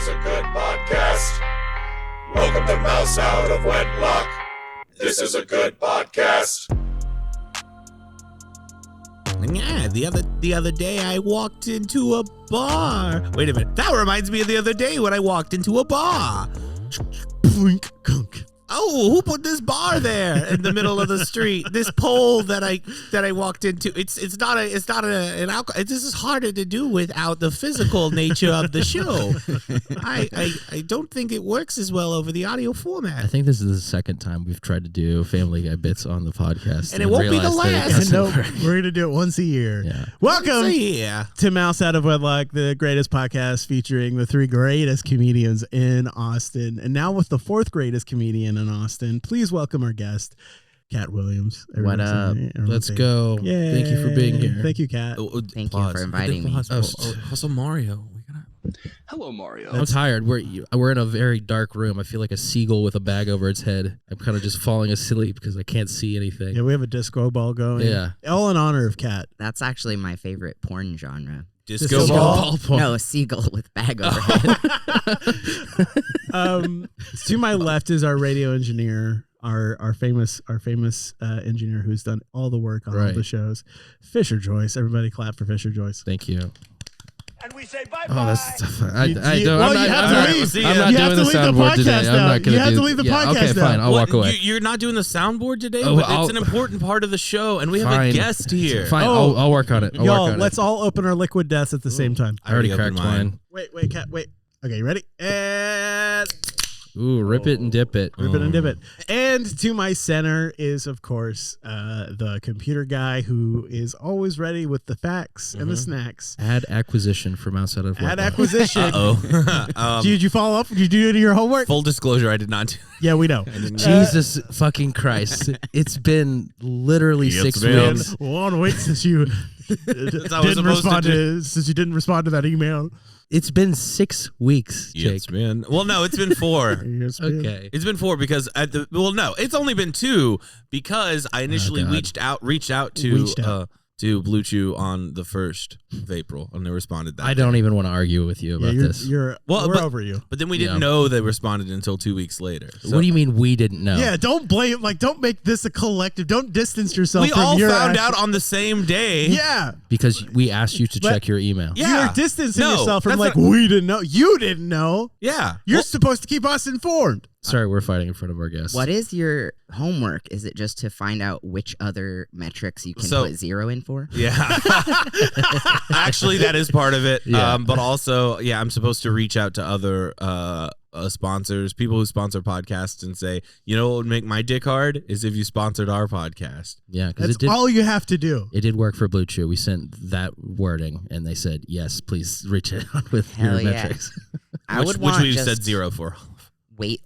is a good podcast. Welcome to Mouse Out of Wedlock. This is a good podcast. Yeah, the other day I walked into a bar. Wait a minute. That reminds me of the other day when I walked into a bar. Boink, gunk. Oh, who put this bar there in the middle of the street? This pole that I walked into. It's not an alcohol. This is harder to do without the physical nature of the show. I don't think it works as well over the audio format. I think this is the second time we've tried to do Family Guy bits on the podcast, and it won't be the last. No, we're gonna do it once a year. Yeah. Welcome to Mouse Out of Wedlock, the greatest podcast featuring the three greatest comedians in Austin, and now with the fourth greatest comedian in Austin. Please welcome our guest, Kat Williams. What up? Let's go. Yay. Thank you for being here. Thank you, Kat. Thank you for inviting me. Also, Mario. Hello, Mario. I'm tired. We're in a very dark room. I feel like a seagull with a bag over its head. I'm kind of just falling asleep because I can't see anything. Yeah, we have a disco ball going. Yeah. All in honor of Kat. That's actually my favorite porn genre. Disco ball? No, a seagull with bag overhead. To my left is our radio engineer, our famous engineer who's done all the work on all the shows, Fisher Joyce. Everybody clap for Fisher Joyce. Thank you. And we say bye-bye. Oh, that's tough. I'm not you doing the soundboard today. I'm not going to do. You have to leave the podcast Okay, fine. I'll walk away. You're not doing the soundboard today, Oh, but it's an important part of the show, and we have a guest here. Fine, I'll work on it. Y'all, let's all open our liquid deaths at the same time. I already cracked mine. Wait, Kat, wait. Okay, you ready? And... Ooh, rip it and dip it. Rip it and dip it. And to my center is, of course, the computer guy who is always ready with the facts and the snacks. Add acquisition from outside of Add acquisition. Uh-oh. Did you follow up? Did you do any of your homework? Full disclosure, I did not do. Yeah, we know. Jesus fucking Christ. It's been literally 6 weeks. Well, wait, since you didn't respond to that email. It's been 6 weeks, Jake. It's been it's been 4. Okay. It's been 4 because it's only been 2 because I initially reached out to Blue Chew on the 1st of April, and they responded that. I don't even want to argue with you about this. We're over you. But then we didn't know they responded until 2 weeks later. So. What do you mean we didn't know? Yeah, don't blame. Don't make this a collective. Don't distance yourself. We from all your found out on the same day. Yeah, because we asked you to check your email. Yeah, you're distancing yourself from we didn't know. You didn't know. Yeah, you're supposed to keep us informed. Sorry, we're fighting in front of our guests. What is your homework? Is it just to find out which other metrics you can put 0 in for? Yeah. Actually, that is part of it. Yeah. But also, I'm supposed to reach out to other sponsors, people who sponsor podcasts, and say, you know what would make my dick hard is if you sponsored our podcast. Yeah, because that's all you have to do. It did work for Blue Chew. We sent that wording, and they said, yes, please reach out with your metrics. Which we said 0 for. Weight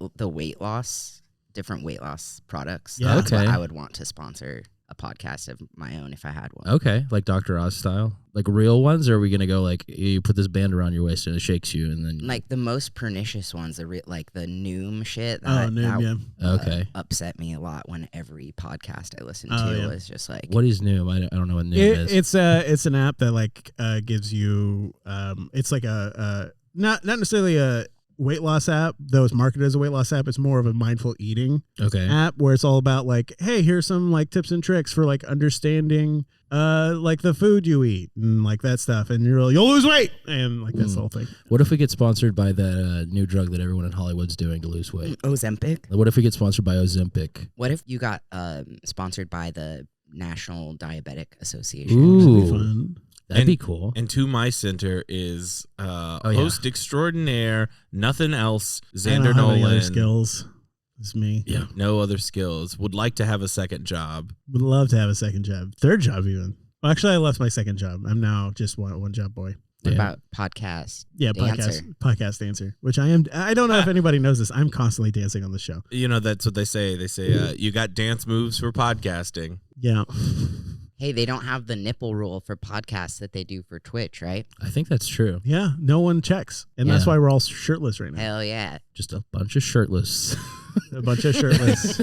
loss, different weight loss products. Yeah. That's what I would want to sponsor a podcast of my own if I had one. Okay, like Dr. Oz style, like real ones, or are we gonna go like you put this band around your waist and it shakes you, and then like the most pernicious ones, like the Noom shit. Okay, upset me a lot when every podcast I listened to was just like, what is Noom? I don't know what Noom is. It's an app that gives you it's like a not necessarily a weight loss app, though it's marketed as a weight loss app. It's more of a mindful eating app where it's all about like, hey, here's some like tips and tricks for like understanding like the food you eat and like that stuff, and you'll lose weight, and like that's the whole thing. What if we get sponsored by the new drug that everyone in Hollywood's doing to lose weight? Ozempic? What if we get sponsored by Ozempic? What if you got sponsored by the National Diabetic Association? Ooh. That'd be fun. That'd be cool. And to my center is host extraordinaire, nothing else, Xander Nolan. Any other skills. It's me. Yeah, no other skills. Would like to have a second job. Would love to have a second job. Third job even. Well, actually, I left my second job. I'm now just one job boy. What about podcast? Yeah, podcast dancer, which I am. I don't know if anybody knows this. I'm constantly dancing on the show. You know, that's what they say. They say you got dance moves for podcasting. Yeah. Hey, they don't have the nipple rule for podcasts that they do for Twitch, right? I think that's true. Yeah, no one checks. And that's why we're all shirtless right now. Hell yeah. Just a bunch of shirtless. A bunch of shirtless.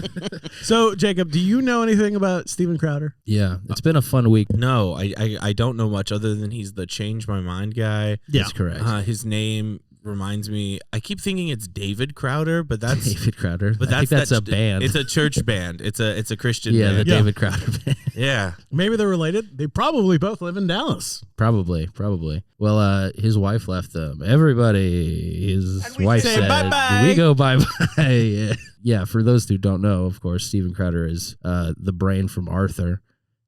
So, Jacob, do you know anything about Steven Crowder? Yeah, it's been a fun week. No, I don't know much other than he's the change my mind guy. Yeah. That's correct. His name reminds me. I keep thinking it's David Crowder, but that's David Crowder. But I think that's a band. It's a church band. It's a Christian yeah, band. the David Crowder band. Yeah. Maybe they're related. They probably both live in Dallas. Probably. Well, his wife left them. Everybody, his wife say said, bye-bye. "We go bye-bye." Yeah, for those who don't know, of course, Steven Crowder is the brain from Arthur,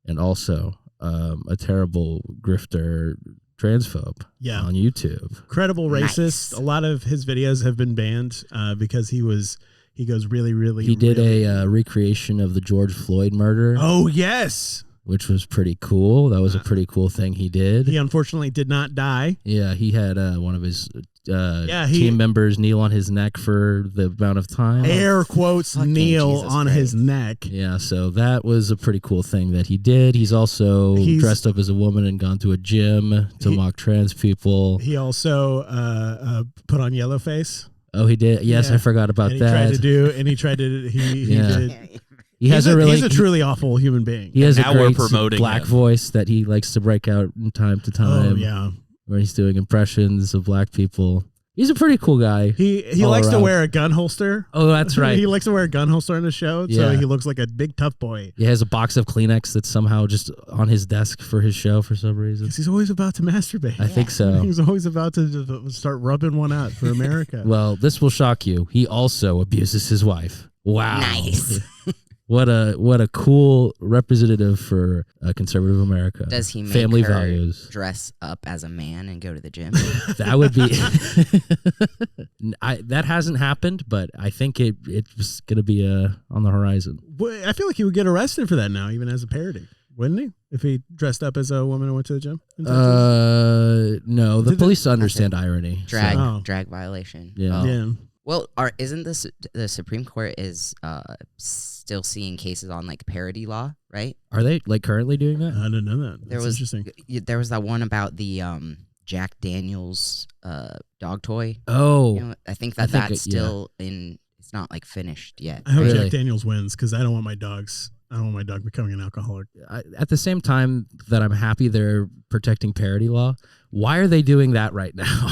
and also a terrible grifter transphobe on YouTube. Credible racist. A lot of his videos have been banned because he goes really. He did a recreation of the George Floyd murder. Oh, yes. Which was pretty cool. That was a pretty cool thing he did. He unfortunately did not die. Yeah, he had one of his team members kneel on his neck for the amount of time. Air quotes kneel Jesus on Christ. his neck. Yeah, so that was a pretty cool thing that he did. He's also dressed up as a woman and gone to a gym to mock trans people. He also put on yellow face. Oh, he did? Yes, Yeah. I forgot about And that. he did. He's a truly awful human being. He has a now we're great promoting black him. voice that he likes to break out from time to time. Oh, yeah. Where he's doing impressions of black people. He's a pretty cool guy. He all likes to around. wear a gun holster. Oh, that's right. He likes to wear a gun holster on the show, so Yeah. he looks like a big tough boy. He has a box of Kleenex that's somehow just on his desk for his show for some reason. Because he's always about to masturbate. I think so. He's always about to just start rubbing one out for America. Well, this will shock you. He also abuses his wife. Wow. Nice. What a cool representative for conservative America. Does he make family her values? dress up as a man and go to the gym? That would be. That hasn't happened, but I think it's going to be on the horizon. Well, I feel like he would get arrested for that now, even as a parody, wouldn't he? If he dressed up as a woman and went to the gym? No, the police understand irony. Drag violation. Yeah. Oh. Yeah. Well, isn't this the Supreme Court is still seeing cases on like parody law, right? Are they like currently doing that? I didn't know that. That's interesting. There was that one about the Jack Daniels dog toy. Oh, You know, I think that's still in. It's not like finished yet. I hope Really? Jack Daniels wins because I don't want my dog becoming an alcoholic. At the same time that I'm happy they're protecting parody law, why are they doing that right now?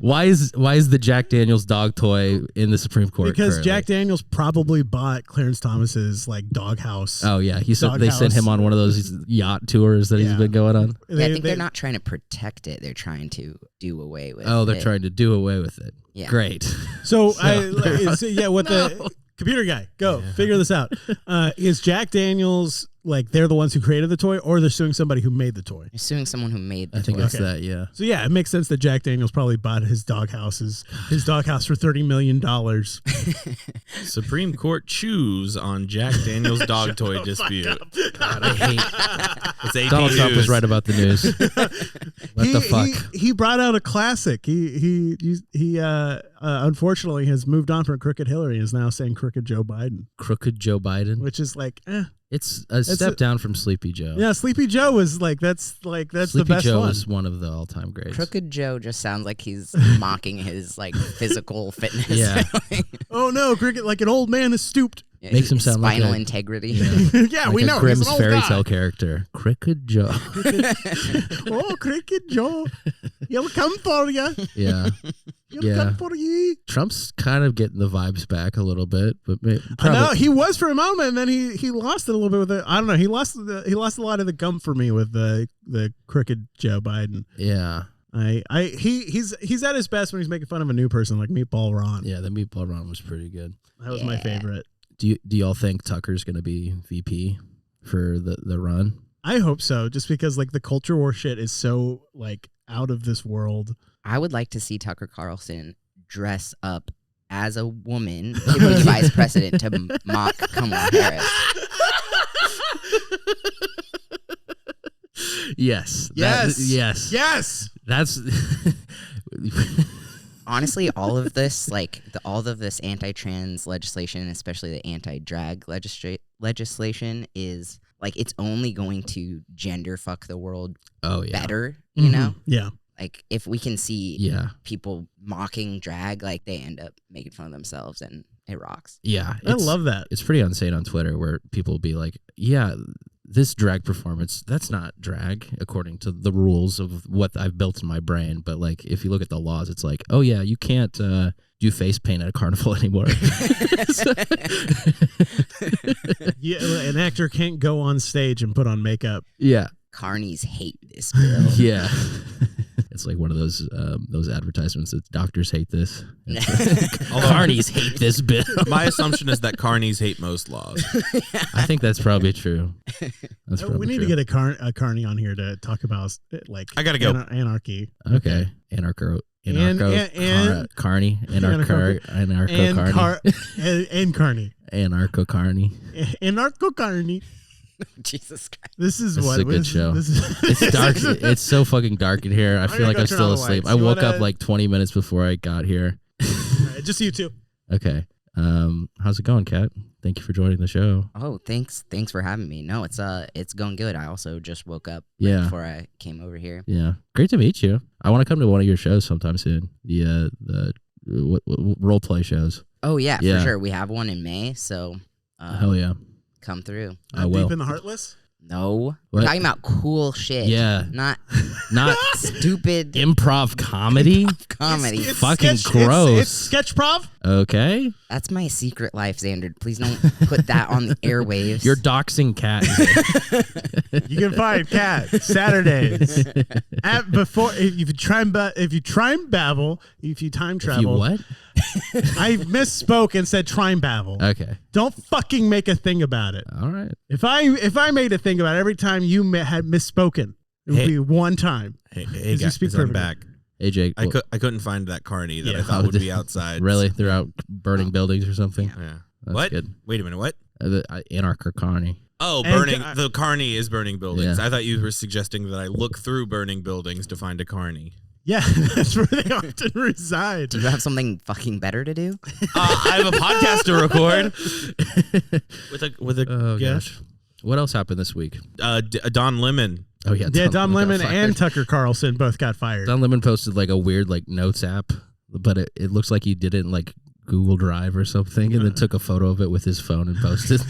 Why is the Jack Daniels dog toy in the Supreme Court? Because currently? Jack Daniels probably bought Clarence Thomas's like doghouse. Oh yeah, he said Dog they sent house. him on one of those yacht tours that he's been going on. Yeah, I think they're not trying to protect it. They're trying to do away with it. Oh, they're trying to do away with it. Yeah. Great. So the computer guy, go figure this out. Is Jack Daniels like they're the ones who created the toy, or they're suing somebody who made the toy? They're suing someone who made the I think toy. it's that. Yeah. So yeah, it makes sense that Jack Daniels probably bought his doghouse for $30 million. Supreme Court chews on Jack Daniels dog toy dispute. God, I hate. It's AP Donald Trump was News. right about the news. What the fuck? He brought out a classic. He unfortunately has moved on from Crooked Hillary and is now saying Crooked Joe Biden, Crooked Joe Biden. which is like, It's a step down from Sleepy Joe. yeah, Sleepy Joe was like that's the Sleepy best Joe one. is one of the all-time greats. Crooked Joe just sounds like he's mocking his like physical fitness. Yeah. Oh no, Cricket, like an old man is stooped. Makes him sound like spinal a- integrity. Yeah, Like we a know. Grimm's He's an old fairy guy. tale character, Crooked Joe. Oh, Cricket Joe, he'll come for you. Yeah, He'll Yeah. come for you. Trump's kind of getting the vibes back a little bit, but I know probably he was for a moment, and then he lost it a little bit with it. I don't know. He lost a lot of the gum for me with the Crooked Joe Biden. yeah, He's at his best when he's making fun of a new person like Meatball Ron. yeah. The meatball run was pretty good. That was my favorite. Do y'all think Tucker's gonna be VP for the run? I hope so, just because like the culture war shit is so like out of this world. I would like to see Tucker Carlson dress up as a woman to be vice president to mock Kamala Harris. Yes. Yes. Yes. That's Honestly, all of this, all of this anti-trans legislation, especially the anti-drag legislation, is like it's only going to gender fuck the world better. You know, Yeah. like if we can see people mocking drag, like they end up making fun of themselves, and it rocks. yeah. I love that. It's pretty insane on Twitter where people will be like, yeah, this drag performance, that's not drag according to the rules of what I've built in my brain. But like, if you look at the laws, it's like, oh yeah, you can't do face paint at a carnival anymore. Yeah, an actor can't go on stage and put on makeup. Yeah. Carnies hate this bill. Yeah. It's like one of those advertisements that doctors hate this. Carnies hate this bill. My assumption is that carnies hate most laws. I think that's probably true. That's probably We need true. to get a carny on here to talk about like I gotta go. Anarchy. Okay. Anarcho carny. Anarcho carny. Anarcho carny. Jesus Christ. This is This what is a good show. It's dark. It's so fucking dark in here. I feel like go I'm turn still on the asleep. lights. I You woke wanna- up like 20 minutes before I got here. Just you two. Okay. How's it going, Kat? Thank you for joining the show. Oh, thanks for having me. No, it's going good. I also just woke up before I came over here. Yeah. Great to meet you. I want to come to one of your shows sometime soon. The role play shows. Oh yeah, Yeah. for sure. We have one in May, so Hell yeah. come through. I will. Deep in the Heartless. No, What? we're talking about cool shit. Yeah. not Not stupid improv comedy. comedy. It's Fucking sketch, gross. It's sketch prov. Okay. That's my secret life, Xander. Please don't put that on the airwaves. You're doxing Kat. You can find Cat Saturdays at before if you time babble, if you time travel. You what? I misspoke and said time babble. Okay. Don't fucking make a thing about it. All right. If I made a thing about it, every time you had misspoken, it would Hey. be one time. Hey you guys, speak I'm perfectly. back. Hey, Jake. I couldn't find that carny that I Yeah. thought would be outside. Really? They're out burning buildings or something? Yeah. That's What? good. Wait a minute. What? Anarcho carny. Oh, And burning. ca- The carny is burning buildings. Yeah. I thought you were suggesting that I look through burning buildings to find a carny. Yeah, that's where they often reside. Do you have something fucking better to do? I have a podcast to record with a Oh, guest. gosh. What else happened this week? Don Lemon. Oh, yeah. Yeah, Don got Lemon fired. and Tucker Carlson both got fired. Don Lemon posted like a weird like notes app, but it looks like he did it in like Google Drive or something, and then took a photo of it with his phone and posted.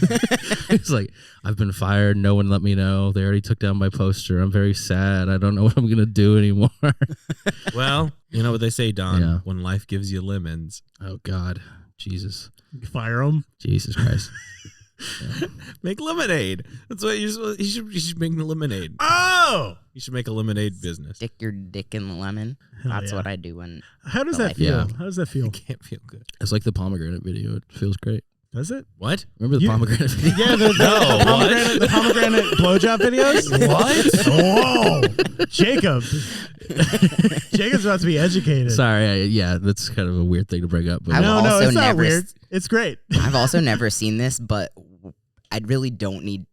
He's like, I've been fired. No one let me know. They already took down my poster. I'm very sad. I don't know what I'm going to do anymore. Well, you know what they say, Don. Yeah. When life gives you lemons, Oh, God. Jesus. Fire them. Jesus Christ. make lemonade. That's what you're supposed. You should make lemonade. Oh, You should make a lemonade business. Stick your dick in the lemon. Hell That's yeah. what I do when. how does The that life. feel? Yeah. How does that feel? I can't feel good. It's like the pomegranate video. It feels great. Does it? What? Remember the You- pomegranate video? Yeah, the pomegranate blowjob videos. What? Whoa, Jacob. Jacob's about to be educated. Sorry. Yeah, that's kind of a weird thing to bring up. But I've No, also it's not never weird. It's great. I've also never seen this, but I really don't need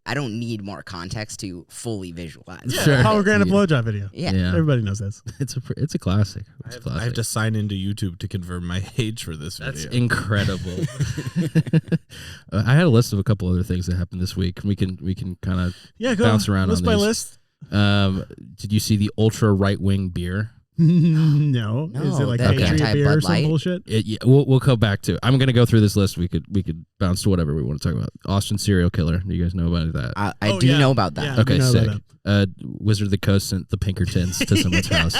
I don't need more context to fully visualize. Yeah, Sure. pomegranate Yeah. blowjob video. Yeah. Yeah. Everybody knows this. It's a classic. It's a I classic. have to sign into YouTube to confirm my age for this That's video. incredible. I had a list of a couple other things that happened this week. We can kind of Yeah, go bounce around list on by these. list. Did you see the ultra right wing beer? No. Is it No, like the Patriot anti-Bud beer or some Light? bullshit? Yeah, we'll go back to. I'm gonna go through this list. We could bounce to whatever we want to talk about. Austin serial killer. Do you guys know about that? I Oh, do yeah. know about that. Yeah. Okay, we know sick. about Wizard of the Coast sent the Pinkertons to someone's house.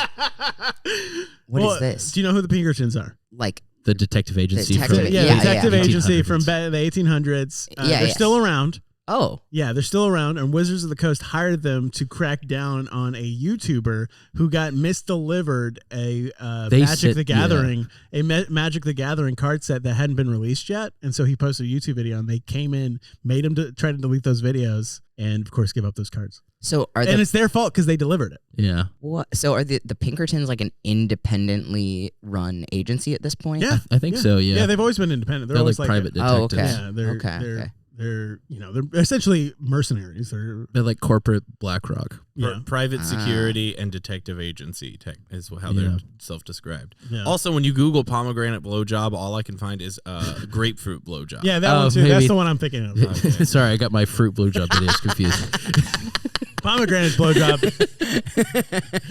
What Well, is this? Do you know who the Pinkertons are? Like, The detective agency Detective- from Yeah, detective yeah. agency 1800s. from the 1800s. Yeah, they're yeah. still around. oh, Yeah, they're still around, and Wizards of the Coast hired them to crack down on a YouTuber who got misdelivered a They Magic said- the Gathering, Magic the Gathering card set that hadn't been released yet, and so he posted a YouTube video, and they came in, made him try to delete those videos, and of course give up those cards. so are And the it's their fault because they delivered it. Yeah, what? So are the Pinkertons like an independently run agency at this point? Yeah, I think so. Yeah, Yeah, they've always been independent. They're they're always like private Oh, detectives. okay. Yeah, they're Okay. they're essentially mercenaries. They're like corporate BlackRock. Yeah. Private Ah. security and detective agency is how Yeah. they're self-described. Yeah. Also, when you Google pomegranate blowjob, all I can find is grapefruit blowjob. Yeah, that Oh, one too. That's maybe. the one I'm thinking of. Okay. Sorry, I got my fruit blowjob videos confused. Pomegranate blowjob.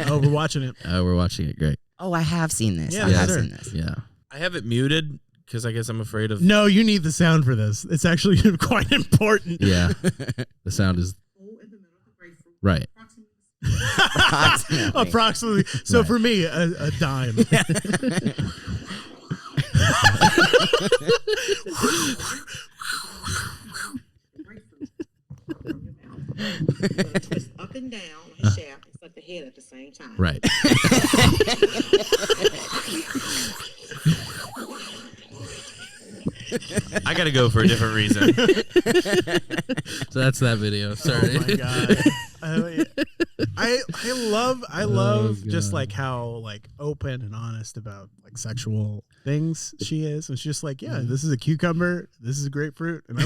Oh, we're watching it. We're watching it. Great. Oh, I have seen this. Yeah, I have sure. seen this. Yeah. I have it muted Because I guess I'm afraid of. No, you need the sound for this. It's actually quite important. Yeah. The sound is right. Approximately. So for me, a dime. Twist up and down his shaft and suck the head at the same time. Right. I gotta go for a different reason. So that's that video. Sorry. Oh my god. I love just like how like open and honest about like sexual things she is, and she's just like, yeah, this is a cucumber, this is a grapefruit, and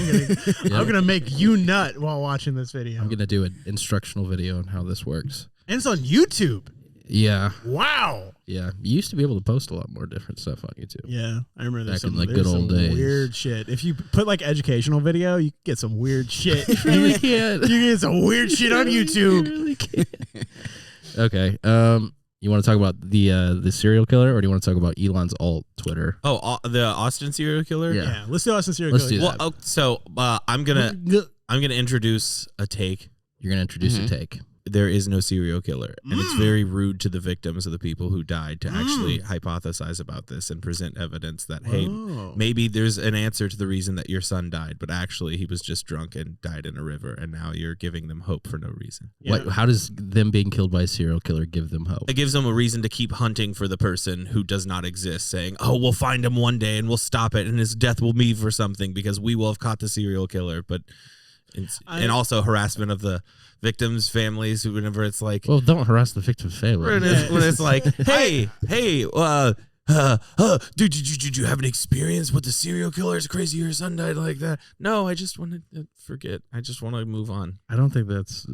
I'm gonna make you nut while watching this video. I'm gonna do an instructional video on how this works. And it's on YouTube. Yeah. Wow. Yeah. You used to be able to post a lot more different stuff on YouTube. Yeah, I remember Back there's in, some, like, there's good old some days. weird shit. If you put like educational video, you get some weird shit. You really can't. You get some weird shit on YouTube. You really can't. Okay. You want to talk about the serial killer, or do you want to talk about Elon's alt Twitter? Oh, the Austin serial killer. Yeah. Let's do Austin serial Let's killer. do Well, that. so I'm gonna introduce a take. You're gonna introduce a take. There is no serial killer, and it's very rude to the victims of the people who died to actually hypothesize about this and present evidence that hey, maybe there's an answer to the reason that your son died, but actually he was just drunk and died in a river, and now you're giving them hope for no reason. Yeah. How does them being killed by a serial killer give them hope? It gives them a reason to keep hunting for the person who does not exist, saying, "Oh, we'll find him one day and we'll stop it, and his death will be for something because we will have caught the serial killer." But and also harassment of the victims' families, who whenever it's like, Well, don't harass the victim's family. when it's like, hey, did you have an experience with the serial killer? It's crazy your son died like that. No, I just wanted to forget. I just want to move on. I don't think that's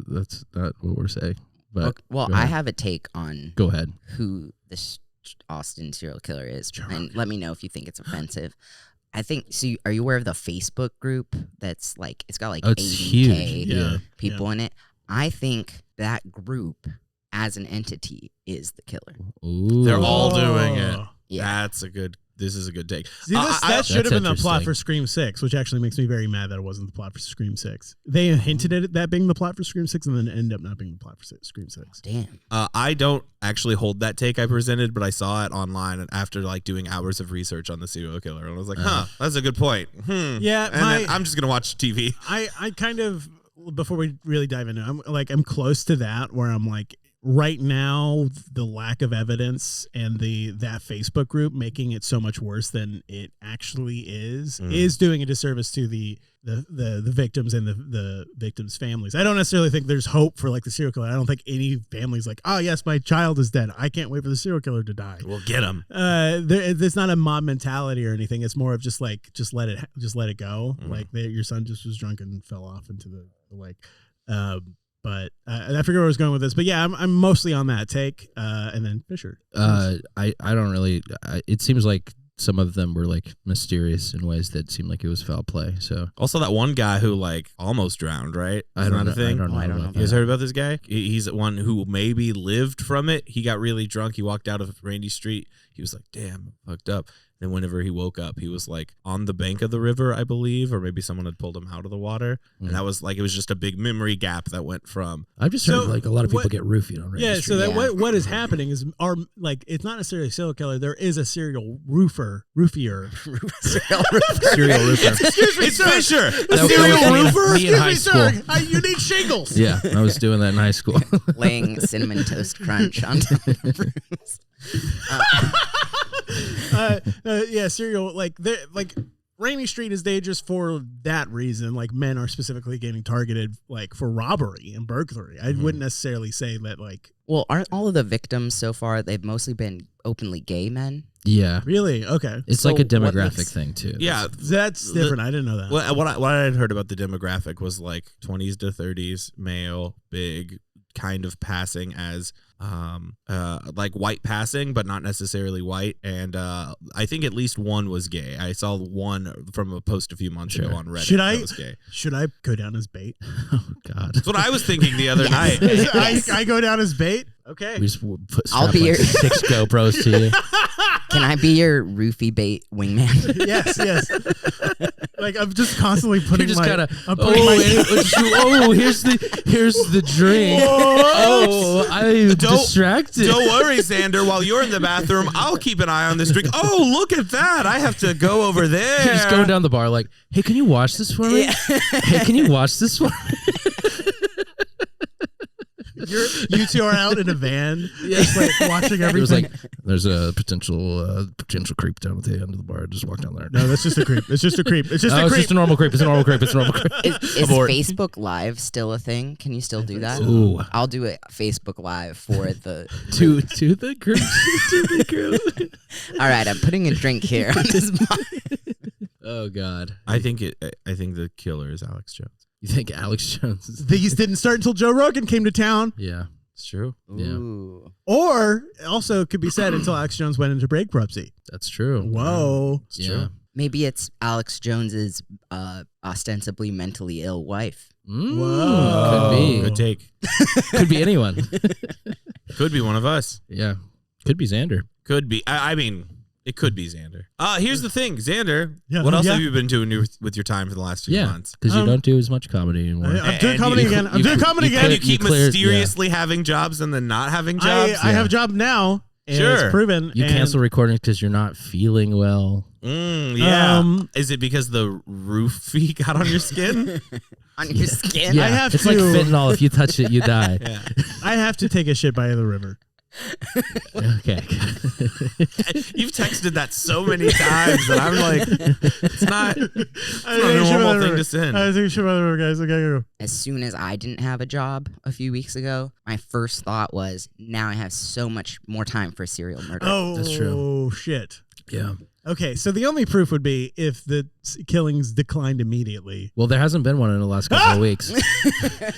not what we're saying. But Okay, well, I have a take on go ahead. who this Austin serial killer is, and let me know if you think it's offensive. I think. So, are you aware of the Facebook group that's like it's got like Oh, it's 80K huge. people in it? I think that group as an entity is the killer. Ooh. They're all doing it. Yeah. This is a good take. See, that should have been the plot interesting. for Scream 6, which actually makes me very mad that it wasn't the plot for Scream 6. They hinted at it, that being the plot for Scream 6, and then it ended up not being the plot for Scream 6. Damn. I don't actually hold that take I presented, but I saw it online and after like doing hours of research on the serial killer, and I was like, that's a good point. Yeah, and then I'm just gonna watch TV. I kind of, before we really dive into it, I'm close to that where I'm like, right now the lack of evidence and that Facebook group making it so much worse than it actually is doing a disservice to the victims and the victims' families. I don't necessarily think there's hope for like the serial killer. I don't think any family's like, oh yes, my child is dead, I can't wait for the serial killer to die. We'll get him. There's not a mob mentality or anything. It's more of just like just let it go. Like your son just was drunk and fell off into the lake. But I forget where I was going with this. But yeah, I'm mostly on that take. And then Fisher. I don't really. It seems like some of them were like mysterious in ways that seemed like it was foul play. So Also, that one guy who like almost drowned, right? I don't know. Thing? I don't know. I don't about You guys that. heard about this guy? He's the one who maybe lived from it. He got really drunk. He walked out of Randy Street. He was like, damn, I'm fucked up. And whenever he woke up, he was like on the bank of the river, I believe, or maybe someone had pulled him out of the water. And that was like, it was just a big memory gap that went from. I've just heard So, like a lot of people what- get roofied on Randy Yeah, Street. so that Yeah. what is happening is it's not necessarily a serial killer. There is a serial roofier. Serial roofer. Excuse me, It's sir. Fisher! A That was serial me in- roofer? me in high Excuse me, sir. school. You need shingles. Yeah, I was doing that in high school. Laying cinnamon toast crunch on top of the rooms. Yeah, serial like Rainy Street is dangerous for that reason. Like men are specifically getting targeted like for robbery and burglary. I wouldn't necessarily say that like Well, aren't all of the victims so far? They've mostly been openly gay men. Yeah, really okay. it's So like a what demographic makes- thing too. Yeah. That's different. I didn't know that. What I had heard about the demographic was like 20s to 30s, male, big, kind of passing as like white passing, but not necessarily white. And I think at least one was gay. I saw one from a post a few months ago on Reddit. Should I- that was gay. Should I go down as bait? Oh God. That's what I was thinking the other night. I go down as bait. Okay. We just I'll strap be like your- 6 GoPros to you. Can I be your roofie bait wingman? Yes. Like I'm just constantly putting You're just kind of. Here's the drink. Oh, I'm distracted. Don't worry, Xander. While you're in the bathroom, I'll keep an eye on this drink. Oh, look at that! I have to go over there. You're just going down the bar, like, hey, can you wash this for me? Hey, can you wash this for me? You two are out in a van, just like watching everything. It was like, there's a potential creep down at the end of the bar. Just walk down there. No, that's just a creep. It's just a creep. It's just a creep. It's just a normal creep. It's a normal creep. Is Facebook Live still a thing? Can you still do that? Ooh. I'll do it Facebook Live for the to the group. To the group. All right, I'm putting a drink here on this bar. Oh God. I think the killer is Alex Jones. You think Alex Jones is... These didn't start until Joe Rogan came to town. Yeah, it's true. Ooh. Yeah. Or also could be said until Alex Jones went into bankruptcy. That's true. Whoa. It's true. Maybe it's Alex Jones's ostensibly mentally ill wife. Whoa. Could be. Good take. Could be anyone. Could be one of us. Yeah. Could be Xander. Could be. I mean, it could be Xander. Here's the thing, Xander. Yeah. What else Yeah. have you been doing with your time for the last few months? Because you don't do as much comedy anymore. I'm doing comedy again. I'm doing comedy again. And you keep mysteriously having jobs and then not having jobs? I have a job now. And Sure. It's proven. You cancel recordings because you're not feeling well. Yeah. Is it because the roofie got on your skin? On your skin? Yeah, I have it's to- like fentanyl. If you touch it, you die. Yeah. I have to take a shit by the river. Okay. You've texted that so many times that I'm like, it's not a normal thing to send. I take a shit by the river, guys. I gotta go. As soon as I didn't have a job a few weeks ago, my first thought was, now I have so much more time for serial murder. Oh, That's true. Oh, shit. Yeah. Okay, so the only proof would be if the killings declined immediately. Well, there hasn't been one in the last couple of weeks.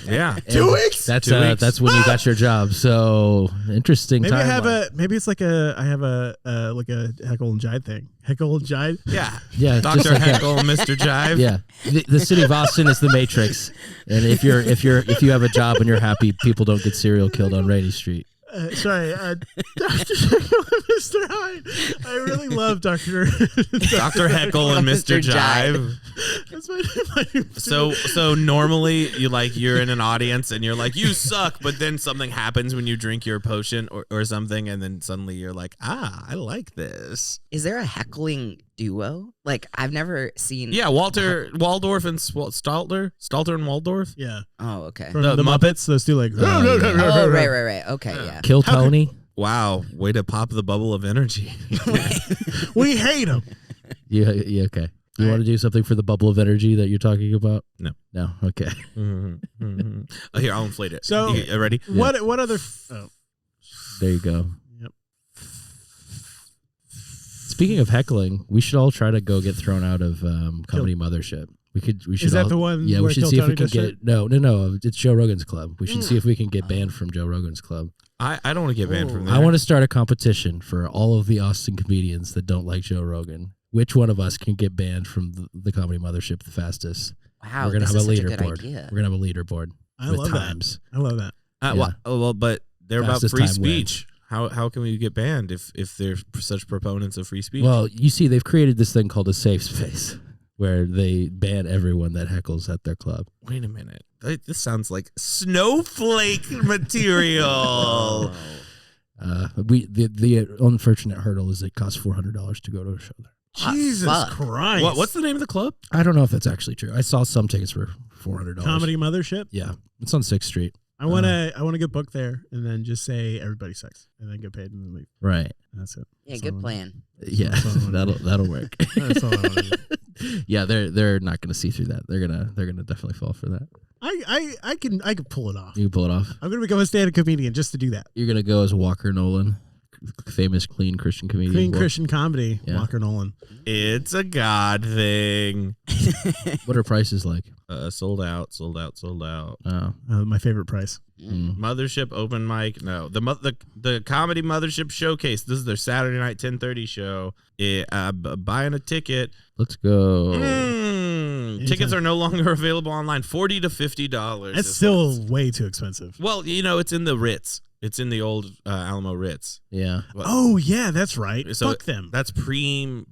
Yeah. 2 weeks? That's 2 weeks. that's when you got your job. So interesting. Maybe I timeline. have maybe it's like I have a Heckle and Jive thing. Heckle and Jive? Yeah. Yeah, just Dr. like that. Heckle and Mr. Jive. Yeah, the city of Austin is the Matrix, and if you have a job and you're happy, people don't get serial killed on Rainy Street. Sorry, Dr. Heckle and Mr. Hyde. I really love Dr. Heckle and Mr. Jive. That's my So normally you're in an audience and you're like, you suck, but then something happens when you drink your potion or something, and then suddenly you're like, I like this. Is there a heckling duo? Like, I've never seen... Yeah, Waldorf and Stalter and Waldorf. Yeah. Oh, okay. From the Muppets, those two like... Oh, right. Okay, yeah. Kill Tony. Wow, way to pop the bubble of energy. We hate them. Yeah, okay. You want to do something for the bubble of energy that you're talking about? No. Okay. Oh, here, I'll inflate it. So, you ready? What other... Oh. There you go. Yep. Speaking of heckling, we should all try to go get thrown out of Comedy Mothership. We should. Is that all, the one? Yeah, where we should Kill see if Tony we can does shit? get. No. It's Joe Rogan's club. We should see if we can get banned from Joe Rogan's club. I don't want to get banned from there. I want to start a competition for all of the Austin comedians that don't like Joe Rogan. Which one of us can get banned from the Comedy Mothership the fastest? Wow, We're gonna have a such a good leaderboard. idea. We're gonna have a leaderboard. I with love times. that. I love that. Well, but they're Fastest about free time wins. speech. How can we get banned if they're such proponents of free speech? Well, you see, they've created this thing called a safe space where they ban everyone that heckles at their club. Wait a minute. This sounds like snowflake material. The unfortunate hurdle is it costs $400 to go to a show there. Jesus Christ. What's the name of the club? I don't know if that's actually true. I saw some tickets for $400. Comedy Mothership? Yeah, it's on 6th Street. I want to get booked there and then just say everybody sucks and then get paid and then leave. Right. That's it. Yeah, That's good all I plan. Yeah, that'll work. That's all I want to do. Yeah, they're not gonna see through that. They're gonna definitely fall for that. I can pull it off. You can pull it off. I'm gonna become a stand-up comedian just to do that. You're gonna go as Walker Nolan, famous clean Christian comedian. Clean Christian comedy, Yeah. Walker Nolan. It's a God thing. What are prices like? Sold out. Oh, My favorite price. Mothership open mic. No, the Comedy Mothership Showcase. This is their Saturday night 10:30 show. Buying a ticket. let's go. Tickets are no longer available online. $40 to $50. That's still way too expensive. Well, it's in the Ritz. It's in the old Alamo Ritz. Yeah. Oh yeah, that's right. So Fuck them. That's primo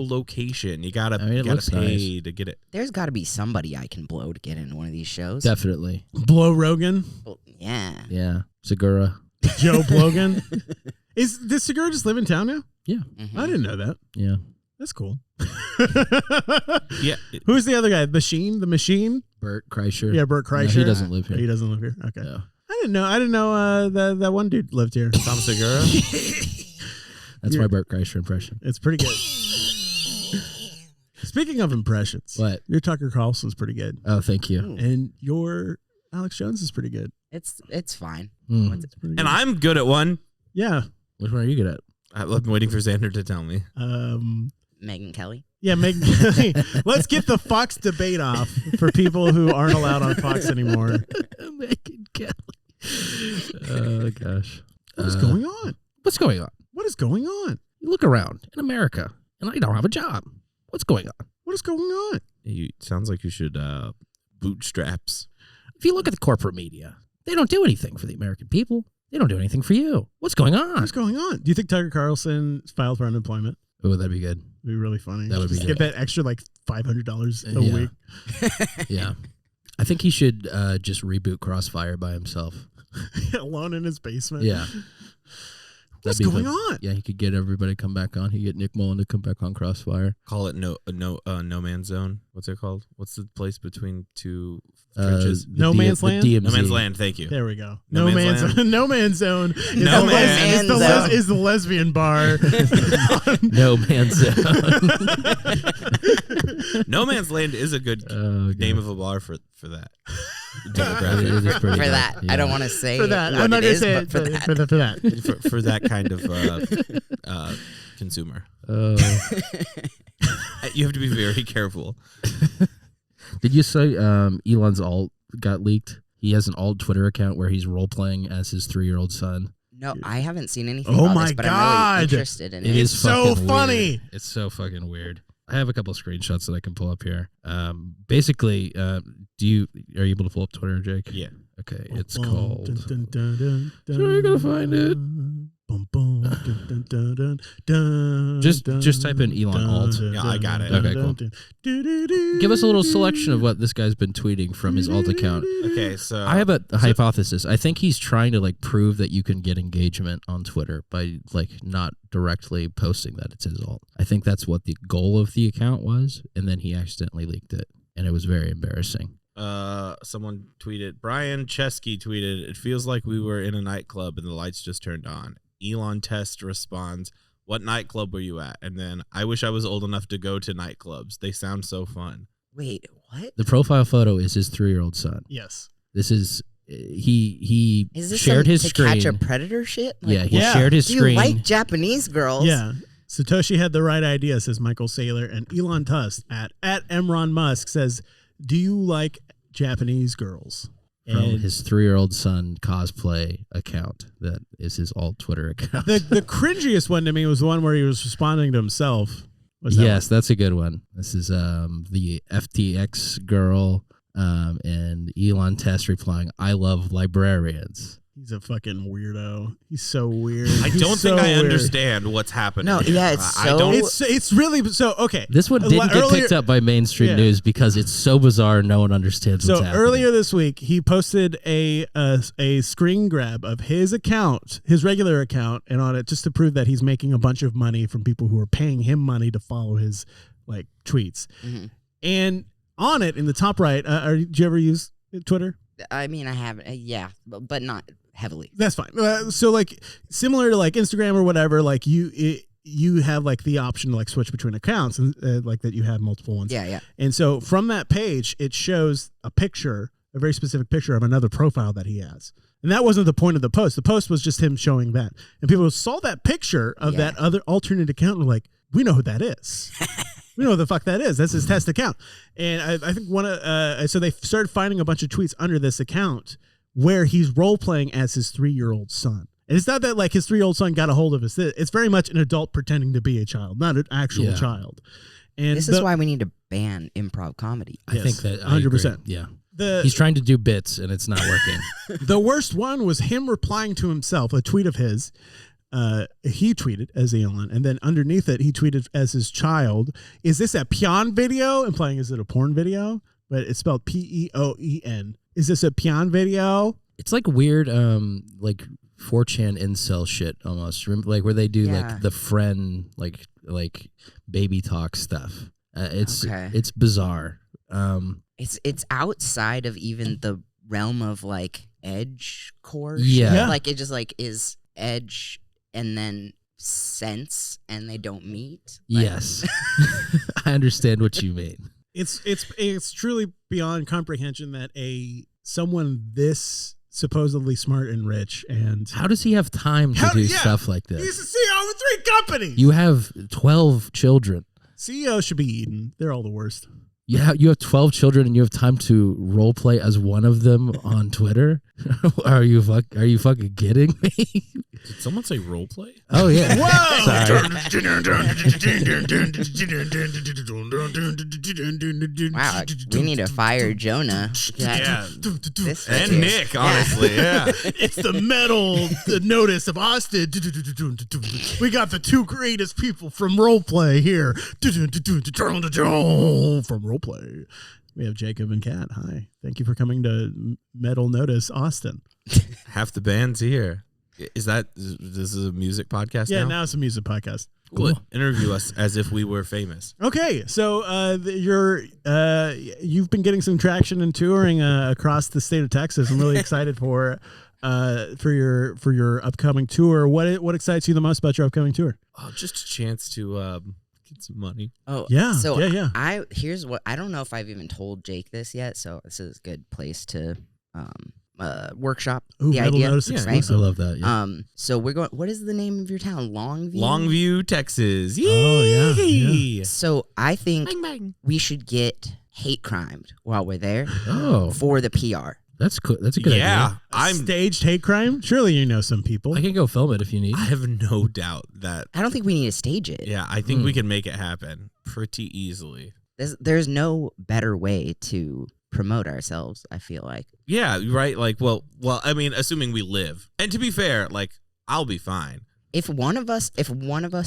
location. You gotta pay nice. to get it. There's got to be somebody I can blow to get into one of these shows. Definitely. Blow Rogan. Well, yeah. Yeah. Segura. Joe Blogan. Does Segura just live in town now? Yeah. Mm-hmm. I didn't know that. Yeah. That's cool. Yeah. Who's the other guy? The Machine? Bert Kreischer. Yeah, Bert Kreischer. No, he doesn't live here. He doesn't live here. Okay. No. I didn't know that one dude lived here. Tom Segura. That's my Bert Kreischer impression. It's pretty good. Speaking of impressions, What? your Tucker Carlson's pretty good. Oh, thank you. And your Alex Jones is pretty good. It's fine. Mm. It's pretty good. And I'm good at one. Yeah. Which one are you good at? I'm waiting for Xander to tell me. Megyn Kelly. Yeah, let's get the Fox debate off for people who aren't allowed on Fox anymore. Megyn Kelly. Oh, gosh. What's going on? What's going on? What is going on? You look around in America, and I don't have a job. What's going on? What is going on? Sounds like you should bootstraps. If you look at the corporate media, they don't do anything for the American people. They don't do anything for you. What's going on? What's going on? Do you think Tucker Carlson filed for unemployment? Oh, that'd be good. It'd be really funny. That would be Just good. get that extra like $500 a Yeah. week. Yeah. I think he should just reboot Crossfire by himself. Alone in his basement. Yeah. What's That'd be going fun. on? Yeah, he could get everybody to come back on. He could get Nick Mullen to come back on Crossfire. Call it no man's zone. What's it called? What's the place between two trenches? No Man's Land? DMZ. No man's land. Thank you. There we go. No Man's Land. No Man's Zone. No Man's Zone. Is the lesbian bar. No Man's Zone. No Man's Land is a good name of a bar for that demographic. It is pretty For good. that, Yeah. I don't want to say For that. what I'm not it going to is, say but it. for that. For that. for that kind of consumer. You have to be very careful. Did you say Elon's alt got leaked? He has an alt Twitter account where he's role playing as his 3-year-old son. No, I haven't seen anything Oh about my this, but I'm God. really interested in It it. is so fucking funny. weird. It's so fucking weird. I have a couple of screenshots that I can pull up here. Basically, are you able to pull up Twitter, Jake? Yeah. Okay, it's called. Sure, you're gonna find it. Just type in Elon alt. Yeah, I got it. Okay, cool. Give us a little selection of what this guy's been tweeting from his alt account. Okay, so I have a hypothesis. I think he's trying to like prove that you can get engagement on Twitter by like not directly posting that it's his alt. I think that's what the goal of the account was, and then he accidentally leaked it, and it was very embarrassing. Someone tweeted, Brian Chesky tweeted, it feels like we were in a nightclub and the lights just turned on. Elon Test responds, what nightclub were you at? And then, I wish I was old enough to go to nightclubs. They sound so fun. Wait, what? The profile photo is his 3-year-old son. Yes. This is he Is this shared some his to screen. catch a predator shit? Like, Yeah, he Yeah. shared his do you screen. like Japanese girls? Yeah. Satoshi had the right idea, says Michael Saylor. And Elon Tusk at Emron Musk says, do you like Japanese girls? From And his 3-year-old son cosplay account that is his alt Twitter account. the cringiest one to me was the one where he was responding to himself. Was that Yes, that's a good one. This is the FTX girl and Elon Test replying, I love librarians. He's a fucking weirdo. He's so weird. I He's don't think so I weird. understand what's happening. No, yeah, it's I so- don't. It's really so okay. This one didn't get picked up by mainstream Yeah. news because it's so bizarre no one understands what's So happening. earlier this week, he posted a screen grab of his account, his regular account, and on it just to prove that he's making a bunch of money from people who are paying him money to follow his like tweets. Mm-hmm. And on it in the top right, did you ever use Twitter? I mean, I haven't. Yeah, but not heavily. That's fine. So like similar to like Instagram or whatever, like you have like the option to like switch between accounts and like that you have multiple ones. Yeah, yeah. And so from that page, it shows a picture, a very specific picture of another profile that he has. And that wasn't the point of the post. The post was just him showing that. And people saw that picture of that other alternate account and were like, we know who that is. We know who the fuck that is. That's his test account. And I think so they started finding a bunch of tweets under this account where he's role playing as his 3-year-old son. And it's not that like his 3-year-old son got a hold of us. It's very much an adult pretending to be a child, not an actual child. And This is why we need to ban improv comedy. I think that 100%. Yeah. He's trying to do bits and it's not working. The worst one was him replying to himself, a tweet of his. He tweeted as Elon, and then underneath it, he tweeted as his child, "Is this a peon video?" Implying, is it a porn video? But it's spelled P-E-O-E-N. Is this a peon video? It's like weird, like 4chan incel shit almost. Like where they do like the friend, like baby talk stuff. It's bizarre. It's outside of even the realm of like edge core. Yeah. Like it just like is edge and then sense and they don't meet. Like, yes. I understand what you mean. It's truly beyond comprehension that someone this supposedly smart and rich, and how does he have time to do stuff like this? He's the CEO of 3 companies. You have 12 children. CEOs should be eaten. They're all the worst. You have 12 children and you have time to role play as one of them on Twitter? Are you fucking kidding me? Did someone say role play? Oh yeah. Whoa! Wow, we need to fire Jonah. Yeah. This And Nick, honestly, yeah. It's the notice of Austin. We got the 2 greatest people from roleplay here. From roleplay. We have Jakeb and Kat. Hi. Thank you for coming to Metal Notice Austin. Half the band's here. This is a music podcast now? Yeah, now it's a music podcast. Cool. Interview us as if we were famous. Okay, so you've been getting some traction and touring across the state of Texas. I'm really excited for your upcoming tour. What excites you the most about your upcoming tour? Oh, just a chance to get some money. Oh yeah. So yeah. Here's what I don't know if I've even told Jake this yet. So this is a good place to workshop the idea. Right? I love that. Yeah. So we're going. What is the name of your town? Longview, Texas. Yee! Oh yeah. So I think we should get hate crimed while we're there. Oh, for the PR. That's cool. That's a good idea. Yeah, Staged hate crime. Surely you know some people. I can go film it if you need. I have no doubt that. I don't think we need to stage it. Yeah, I think we can make it happen pretty easily. There's no better way to promote ourselves, I feel like. Yeah, right. Like, well, I mean, assuming we live, and to be fair, like, I'll be fine. If one of us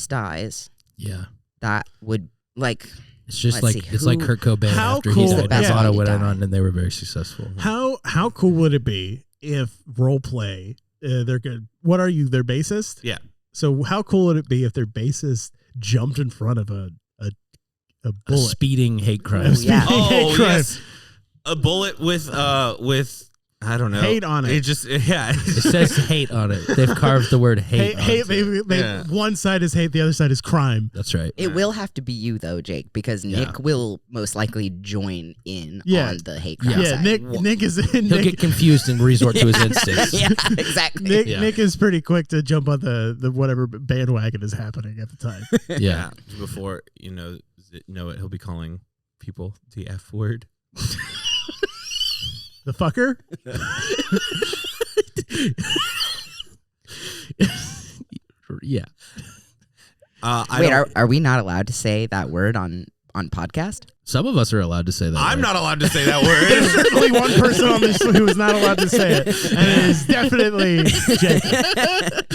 dies, yeah, that would like. It's just like Kurt Cobain after he died. Nirvana went on and they were very successful. How cool would it be if roleplay? They're good. What are you? Their bassist? Yeah. So how cool would it be if their bassist jumped in front of a bullet? A speeding hate crime. Yes. A bullet with I don't know. Hate on it. It just It says hate on it. They've carved the word hate. One side is hate, the other side is crime. That's right. It will have to be you though, Jake, because Nick will most likely join in on the hate crime. Yeah, side. Nick is in. He'll get confused and resort to his instincts. Yeah, exactly. Nick is pretty quick to jump on the whatever bandwagon is happening at the time. Yeah. Before you know it, he'll be calling people the F word. The fucker? Yeah. Wait, are we not allowed to say that word on podcast? Some of us are allowed to say that. I'm not allowed to say that word. There's certainly one person on this who is not allowed to say it, and it is definitely Jakeb.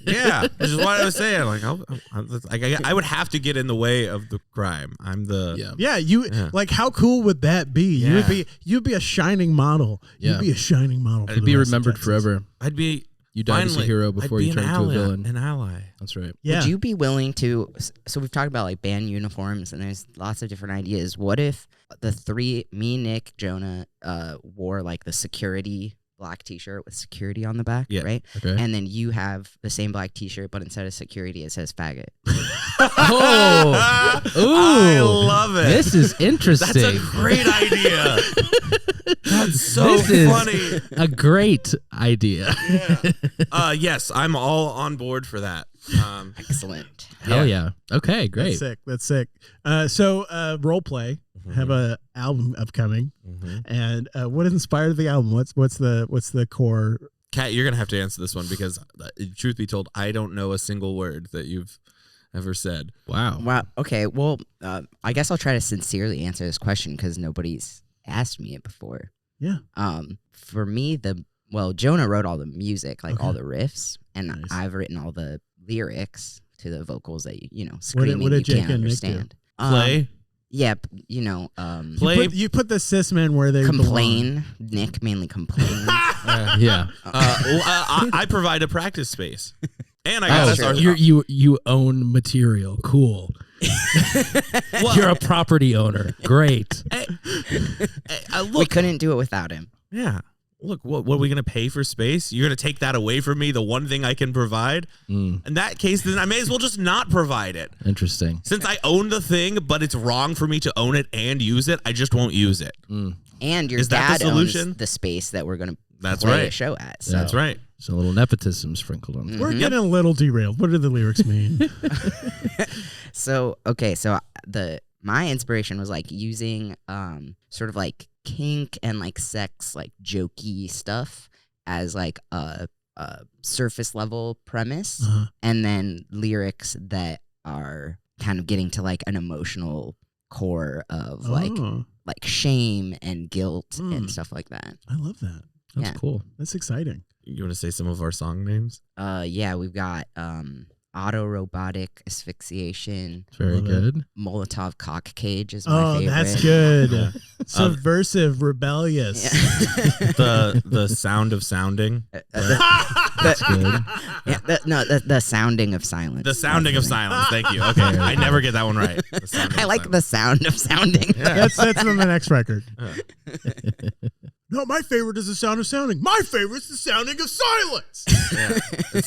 Yeah, which is what I was saying. Like, I would have to get in the way of the crime. I'm the Like, how cool would that be? Yeah. You'd be a shining model. Yeah. You'd be a shining model. I'd be remembered forever. I'd be. You died as a hero before you turned into a villain. An ally. That's right. Yeah. Would you be willing to? So we've talked about like band uniforms, and there's lots of different ideas. What if the three, me, Nick, Jonah, wore like the security black T-shirt with security on the back, right? Okay. And then you have the same black T-shirt, but instead of security, it says faggot. Oh, ooh, I love it. This is interesting. That's a great idea. That's so funny. A great idea. Yeah. Yes, I'm all on board for that. Excellent. Hell yeah. Okay, great. That's sick. So role play. Have a album upcoming, and what inspired the album? What's the core? Kat, you're gonna have to answer this one because, truth be told, I don't know a single word that you've ever said. Wow. Okay. Well, I guess I'll try to sincerely answer this question because nobody's asked me it before. Yeah. For me, Jonah wrote all the music, like all the riffs, and I've written all the lyrics to the vocals that screaming what did you Jake can't and Nick understand. Play. Yeah, Play. You put the cis men where they complain. Nick mainly complains. Yeah. I provide a practice space, and I got you own material. Cool. Well, you're a property owner. Great. We couldn't do it without him. Yeah. Look, what are we going to pay for space? You're going to take that away from me, the one thing I can provide? In that case, then I may as well just not provide it. Interesting. Since I own the thing, but it's wrong for me to own it and use it, I just won't use it. And your dad owns the space that we're going to play a show at. So. That's right. So a little nepotism sprinkled on there. We're getting a little derailed. What do the lyrics mean? So my inspiration was like using sort of like kink and like sex, like jokey stuff as like a surface level premise, and then lyrics that are kind of getting to like an emotional core of like shame and guilt and stuff like that. I love that. That's cool. That's exciting. You want to say some of our song names? Yeah, we've got autorobotic asphyxiation. It's very good. Molotov cock cage is my favorite. Oh, that's good. Subversive, rebellious. The sound of sounding. That's good. Yeah, the sounding of silence. The sounding of silence. Thank you. Okay, I never get that one right. I like the sound of sounding. Yeah. That's on the next record. No, my favorite is the sound of sounding. My favorite's the sounding of silence. Yeah.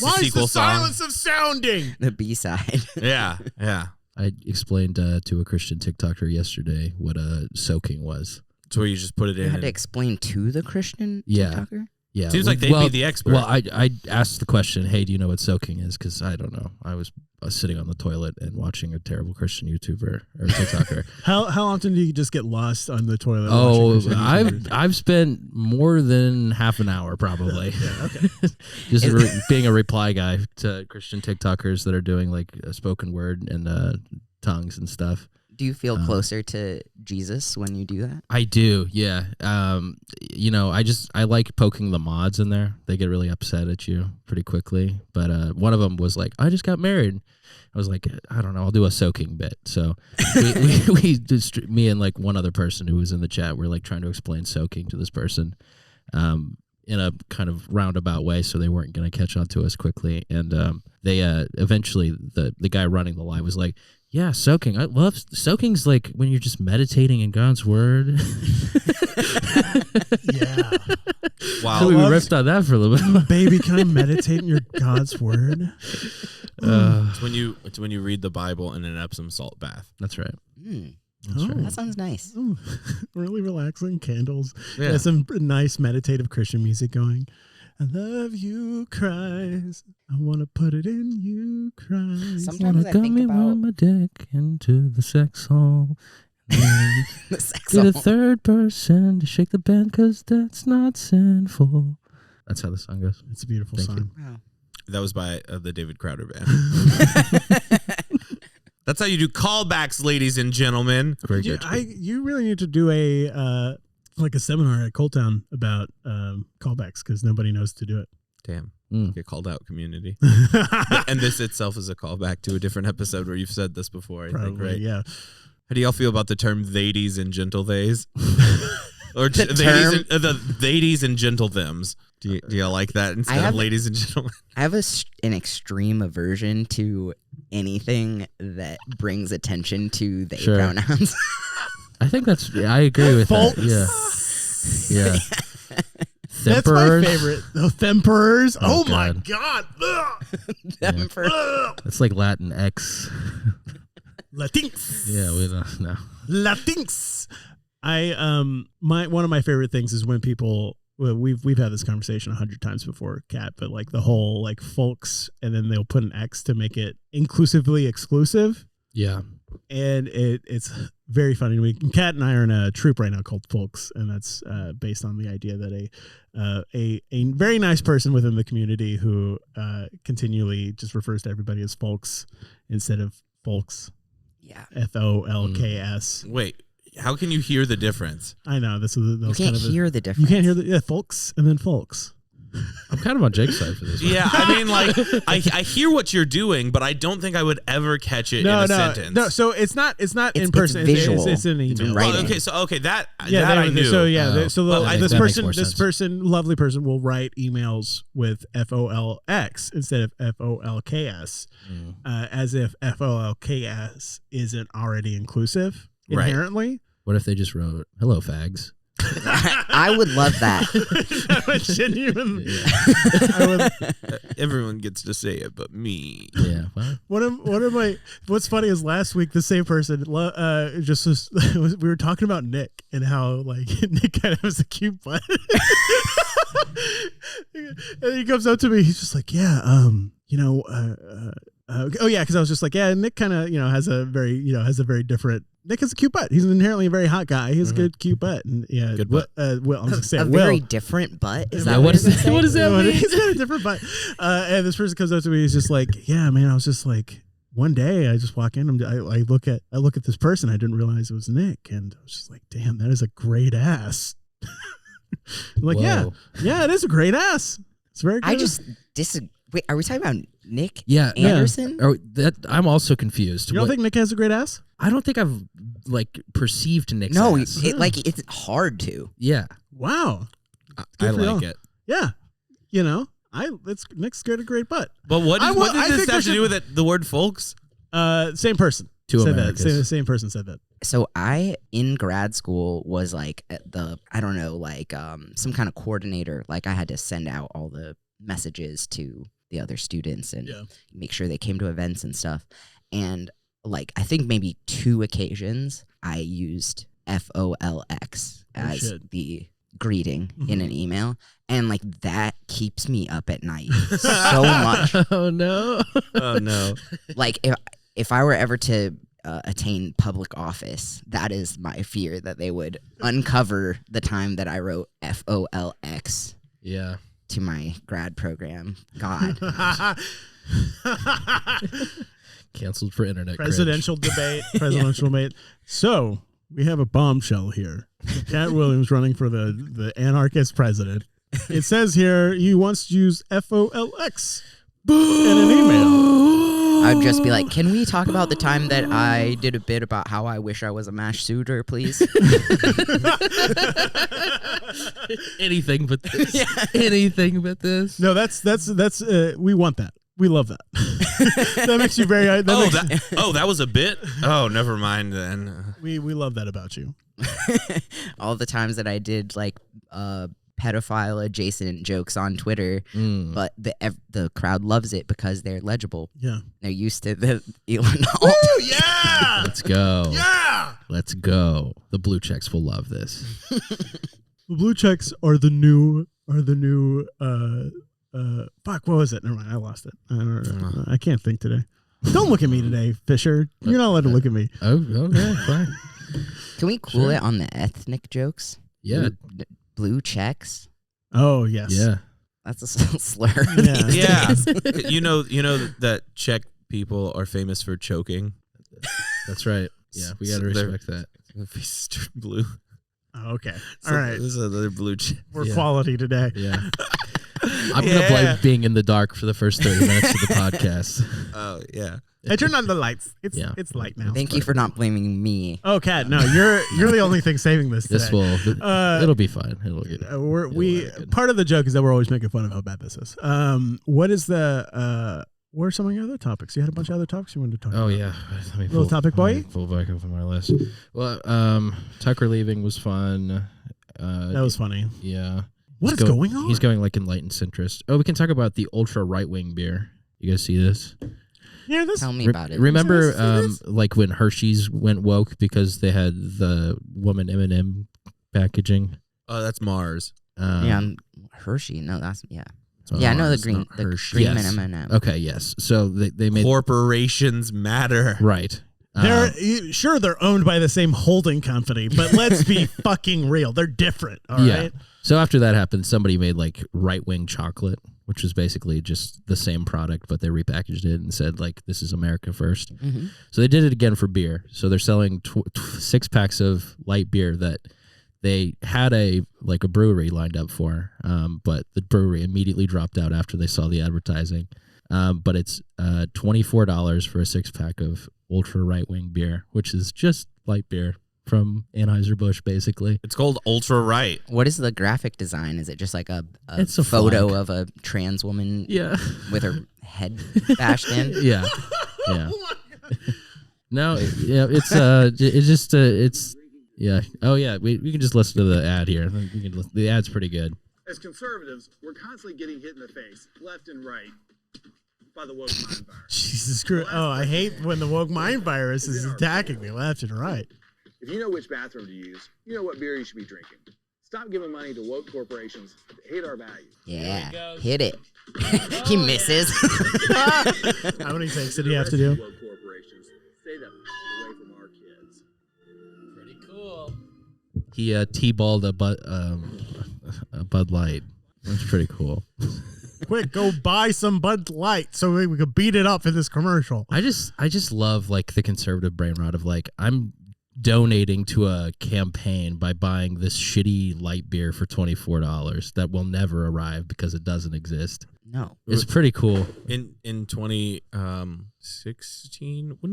Mine's the silence of sounding. The B-side. Yeah. I explained to a Christian TikToker yesterday what soaking was. It's where you just put it in. You had to explain to the Christian TikToker? Yeah. Seems like they'd be the expert. Well, I asked the question, hey, do you know what soaking is? Because I don't know. I was sitting on the toilet and watching a terrible Christian YouTuber or TikToker. How often do you just get lost on the toilet? Oh, I've spent more than half an hour probably. Okay. Just being a reply guy to Christian TikTokers that are doing like a spoken word and tongues and stuff. Do you feel closer to Jesus when you do that? I do, yeah. I like poking the mods in there. They get really upset at you pretty quickly. But one of them was like, I just got married. I was like, I don't know, I'll do a soaking bit. So we just, me and like one other person who was in the chat were like trying to explain soaking to this person in a kind of roundabout way, so they weren't going to catch on to us quickly. And they eventually, the guy running the live was like, yeah, soaking. I love soaking's like when you're just meditating in God's word. Yeah. Wow. So we riffed on that for a little bit. Baby, can I meditate in your God's word? It's when you read the Bible in an Epsom salt bath. That's right. That's right. That sounds nice. Really relaxing. Candles. Yeah. Some nice meditative Christian music going. I love you, Christ. I want to put it in you, Christ. Sometimes I think about my dick into the sex hole. the sex Get hole. a third person to shake the band because that's not sinful. That's how the song goes. It's a beautiful Thank song. Wow. That was by the David Crowder Band. That's how you do callbacks, ladies and gentlemen. Very good. You really need to do a seminar at Cold Town about callbacks because nobody knows to do it. Damn. Get called out, community. And this itself is a callback to a different episode where you've said this before, I think, right? Yeah. How do y'all feel about the term theydies and gentle theys? Or The the theydies and gentle thems? Do y'all like that instead of ladies and gentlemen? I have an extreme aversion to anything that brings attention to they pronouns. I think I agree with Folks. that. Yeah. That's my favorite. The Themperers. Oh my God. God. Themper. It's like Latin X. Latinx. Yeah, we don't know. Latinx. One of my favorite things is when people, we've had this conversation 100 times before, Kat, but like the whole like folks, and then they'll put an X to make it inclusively exclusive. Yeah. And it's very funny. Kat and I are in a troupe right now called Folks, and that's based on the idea that a very nice person within the community who continually just refers to everybody as folks instead of folks. Yeah. FOLKS. Wait, How can you hear the difference? I know this is you can't hear the difference. You can't hear the folks and then folks. I'm kind of on Jake's side for this one. Yeah, I mean, like, I hear what you're doing, but I don't think I would ever catch it in a sentence. No, so it's not in person. It's visual. It's in email. writing. That I knew. So this sense. lovely person will write emails with FOLX instead of FOLKS, as if FOLKS isn't already inclusive inherently. What if they just wrote "Hello, fags"? I would love that. Everyone gets to say it, but me. Yeah. Well. What's funny is last week the same person we were talking about Nick and how like Nick kind of has a cute butt. And he comes up to me, he's just like, because I was just like, Nick kind of has a very different. Nick has a cute butt. He's inherently a very hot guy. He has a good, cute butt. And good butt. Well, I'm just saying, very different butt. Is that what what does that mean? He's got a different butt. And this person comes up to me. He's just like, yeah, man. I was just like, one day I just walk in. I look at this person. I didn't realize it was Nick, and I was just like, damn, that is a great ass. I'm like, Whoa. yeah, it is a great ass. It's very good. I just disagree. Wait, are we talking about Nick Anderson? Yeah. I'm also confused. You don't think Nick has a great ass? I don't think I've perceived Nick's No, ass. it's hard to. Yeah. Wow. I like it. Yeah. Nick's got a great butt. But what does this have to do with it? The word folks? Same person. Two said Americas. that. Same person said that. So I, in grad school, was like some kind of coordinator. Like I had to send out all the messages to the other students and make sure they came to events and stuff. And like, I think maybe 2 occasions I used FOLX as the greeting in an email. And like, that keeps me up at night so much. Oh no. Oh no. Like if I were ever to attain public office, that is my fear, that they would uncover the time that I wrote FOLX to my grad program. God. Canceled for internet presidential debate. So we have a bombshell here. Cat Williams running for the anarchist president. It says here he wants to use FOLX in an email. I'd just be like, can we talk about the time that I did a bit about how I wish I was a mass shooter, please? Anything but this. Anything but this. No, that's we want that. We love that. That makes you very. That was a bit. Oh, never mind then. We love that about you. All the times that I did like pedophile adjacent jokes on Twitter, but the crowd loves it because they're legible. Yeah, they're used to the Elon. Woo, yeah. Let's go. Yeah. Let's go. The blue checks will love this. The blue checks are the new. Fuck, what was it? Never mind, I lost it. I can't think today. Don't look at me today, Fisher. You're not allowed to look at me. Oh, okay, fine. Can we cool it on the ethnic jokes? Yeah. Blue checks? Oh, yes. Yeah. That's a slur. Yeah. You know that Czech people are famous for choking? That's right. Yeah, we got to respect that. Faces turn blue. Oh, okay. So all right. This is another blue check. We're quality today. Yeah. I'm going to blame being in the dark for the first 30 minutes of the podcast. Oh, yeah. I turned on the lights. It's light now. Thank you for not blaming me. Oh, Kat, no, you're the only thing saving this today. It'll be fine. It'll get. Part of the joke is that we're always making fun of how bad this is. What is the what are some of your other topics? You had a bunch of other topics you wanted to talk about. Oh yeah, little topic boy. Full back up on my list. Well, Tucker leaving was fun. That was funny. Yeah. What is going on? He's going like enlightened centrist. Oh, we can talk about the ultra right wing beer. You guys see this? Yeah, Tell me about it. Remember, like when Hershey's went woke because they had the woman M&M packaging. Oh, that's Mars. Hershey. No, that's Mars, I know the green Hershey. green Yes. M&M. Okay, yes. So they made corporations matter. Right. They're owned by the same holding company, but let's be fucking real. They're different. All right. So after that happened, somebody made like Right Wing chocolate, which was basically just the same product, but they repackaged it and said like, this is America first. Mm-hmm. So they did it again for beer. So they're selling 6 packs of light beer that they had a brewery lined up for, but the brewery immediately dropped out after they saw the advertising. But it's $24 for a 6-pack of ultra right wing beer, which is just light beer from Anheuser-Busch, basically. It's called Ultra Right. What is the graphic design? Is it just like a photo flag of a trans woman with her head bashed in? Yeah. No, it's yeah. Oh, yeah, we can just listen to the ad here. The ad's pretty good. As conservatives, we're constantly getting hit in the face, left and right, by the woke mind virus. Jesus Christ. Oh, I hate when the woke mind virus is attacking me left and right. If you know which bathroom to use, you know what beer you should be drinking. Stop giving money to woke corporations that hate our values. Yeah, hit it. He misses. How many takes did he have to do? Woke corporations, stay them away from our kids. Pretty cool. He T-balled a Bud Light. That's pretty cool. Quick, go buy some Bud Light so we could beat it up in this commercial. I just love like the conservative brain rot of like, I'm donating to a campaign by buying this shitty light beer for $24 that will never arrive because it doesn't exist. No, it's pretty cool. In 2016, when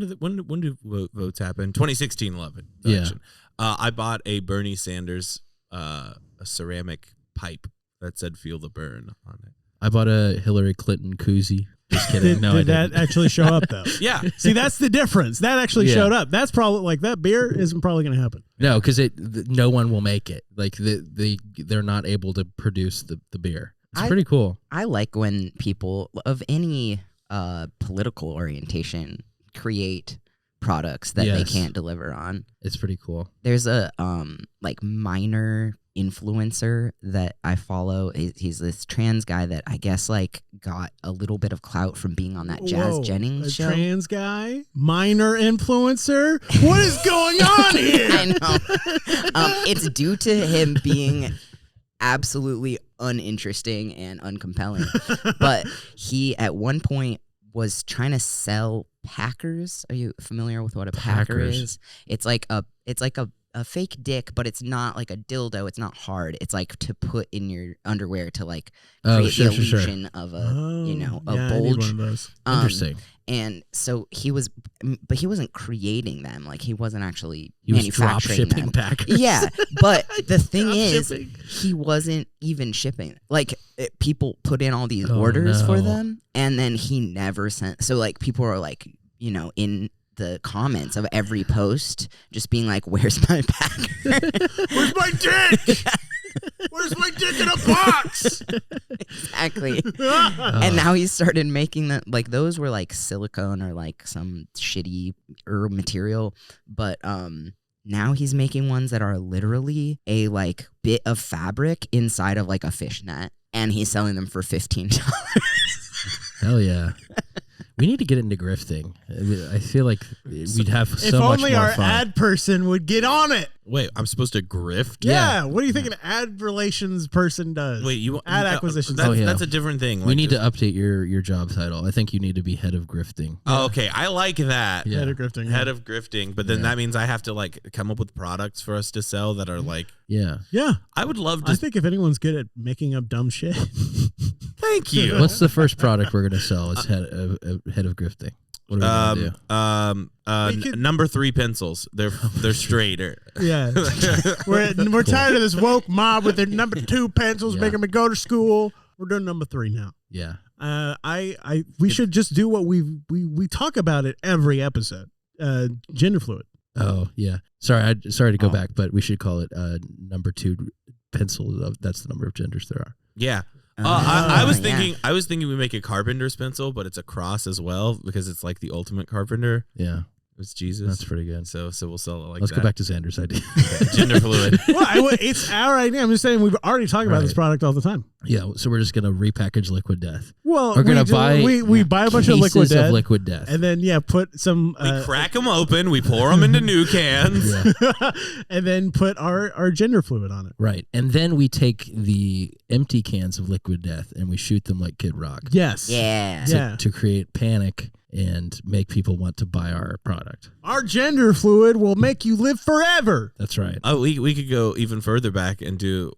did votes happen? 2016 11. Election. Yeah. I bought a Bernie Sanders a ceramic pipe that said "Feel the Burn" on it. I bought a Hillary Clinton koozie. Just kidding. Did that actually show up though? Yeah. See, that's the difference. That actually showed up. That's probably like that beer isn't probably going to happen. No, because no one will make it. Like they're not able to produce the beer. It's pretty cool. I like when people of any political orientation create products that they can't deliver on. It's pretty cool. There's a like minor influencer that I follow. He's this trans guy that I guess like got a little bit of clout from being on that Jazz Jennings show. Trans guy, minor influencer. What is going on here? I know. It's due to him being absolutely uninteresting and uncompelling. But he at one point was trying to sell Packers. Are you familiar with what a Packer is? It's like a fake dick, but it's not like a dildo. It's not hard. It's like to put in your underwear to like create the illusion of a bulge. I need one of those. Interesting. And so he wasn't creating them. Like he wasn't actually manufacturing drop shipping them. Packers. Yeah, but the thing is, he wasn't even shipping. Like people put in all these orders for them, and then he never sent. So like people are like, in the comments of every post, just being like, "Where's my Packer? Where's my dick? Where's my dick in a box?" Exactly. And now he started making that, like those were like silicone or like some shitty material, but now he's making ones that are literally a like bit of fabric inside of like a fishnet, and he's selling them for $15. Hell yeah. We need to get into grifting. I feel like we'd have so much more fun. If only our ad person would get on it. Wait, I'm supposed to grift? Yeah. What do you think an ad relations person does? Wait, ad acquisition? That's a different thing. We need to update your job title. I think you need to be head of grifting. Oh, okay. I like that. Yeah. Head of grifting. Head of grifting. But then that means I have to like come up with products for us to sell that are like. Yeah. Yeah. I would love to. I think if anyone's good at making up dumb shit. Thank you. What's the first product we're going to sell as head of grifting? What are we going to do? Number 3 pencils. They're straighter. Yeah. We're tired of this woke mob with their number 2 pencils making me go to school. We're doing number 3 now. Yeah. We should just do what we talk about it every episode. Gender fluid. Oh yeah. Sorry to go back, but we should call it number 2 pencil. That's the number of genders there are. Yeah. I was thinking we make a carpenter's pencil, but it's a cross as well because it's like the ultimate carpenter. Yeah. It's Jesus. That's pretty good. So we'll sell it like Let's that. go back to Xander's idea. Gender fluid. Well, it's our idea. I'm just saying we've already talked about this product all the time. Yeah, so we're just gonna repackage Liquid Death. Well, we're gonna buy we buy a bunch of Liquid Death, and then put some. We crack them open, we pour them into new cans, and then put our gender fluid on it. Right, and then we take the empty cans of Liquid Death and we shoot them like Kid Rock. Yes. Yeah. To create panic and make people want to buy our product. Our gender fluid will make you live forever. That's right. Oh, we could go even further back and do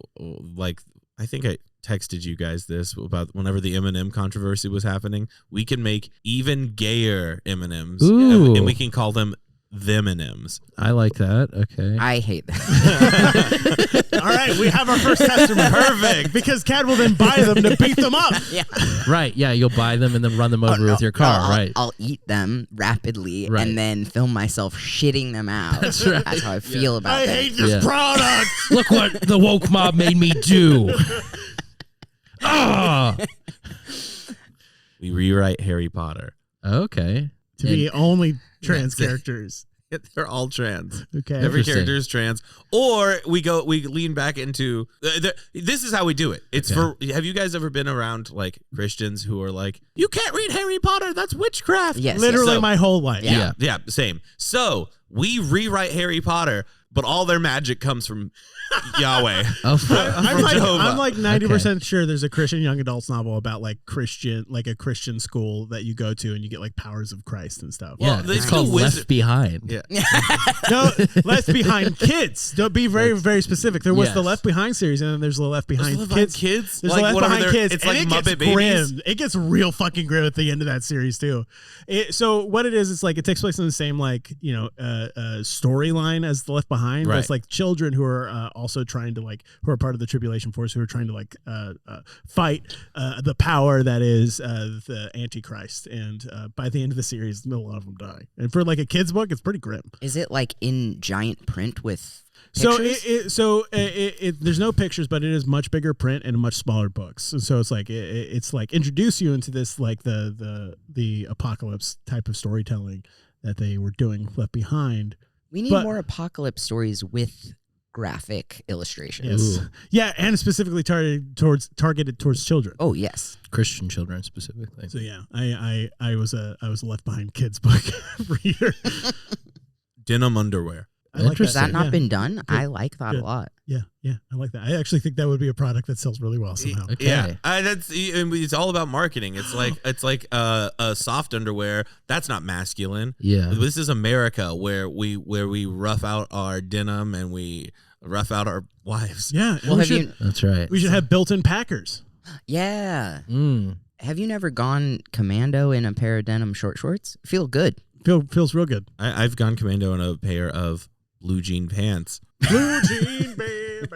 I think I texted you guys this about whenever the M&M controversy was happening. We can make even gayer M&Ms, and we can call them them-M-Ms. I like that. Okay. I hate that. All right, we have our first customer. Perfect. Because Cad will then buy them to beat them up. Yeah. Right. Yeah. You'll buy them and then run them over with your car. Right. I'll eat them rapidly and then film myself shitting them out. That's right. That's how I feel about I them. hate this product. Look what the woke mob made me do. We rewrite Harry Potter. Okay. To be only trans characters. They're all trans. Okay. Every character is trans. Or we lean back into this is how we do it. It's for have you guys ever been around like Christians who are like, you can't read Harry Potter, that's witchcraft. Yes. Literally my whole life. Yeah, same. So we rewrite Harry Potter, but all their magic comes from Yahweh. I'm like 90% sure there's a Christian young adults novel about like a Christian school that you go to and you get like powers of Christ and stuff. Yeah, it's called Left Behind. Yeah. No, Left Behind Kids. Don't be very, very specific. There was the Left Behind series, and then there's the Left Behind Kids. There's like the Left Behind Kids. It's and like it Muppet gets Babies. grim. It gets real fucking grim at the end of that series too. So what it is, it's like it takes place in the same storyline as the Left Behind. But it's like children who are also trying to who are part of the tribulation force, who are trying to fight the power that is the Antichrist. And by the end of the series, a lot of them die. And for like a kid's book, it's pretty grim. Is it like in giant print with pictures? So there's no pictures, but it is much bigger print and much smaller books. And so it's like it's like introduce you into this like the apocalypse type of storytelling that they were doing Left Behind. We need more apocalypse stories with graphic illustrations. Yes. Yeah, and specifically targeted towards children. Oh yes, Christian children specifically. So yeah, I was a Left Behind kids book reader. Denim underwear. Has that not been done? Good. I like that a lot. Yeah, I like that. I actually think that would be a product that sells really well somehow. Okay. Yeah, it's all about marketing. It's like a soft underwear that's not masculine. Yeah, this is America where we rough out our denim and we rough out our wives. Yeah, well, that's right. We should have built-in Packers. Yeah. Have you never gone commando in a pair of denim short shorts? Feel good. Feels real good. I've gone commando in a pair of blue jean pants. Blue jean, baby.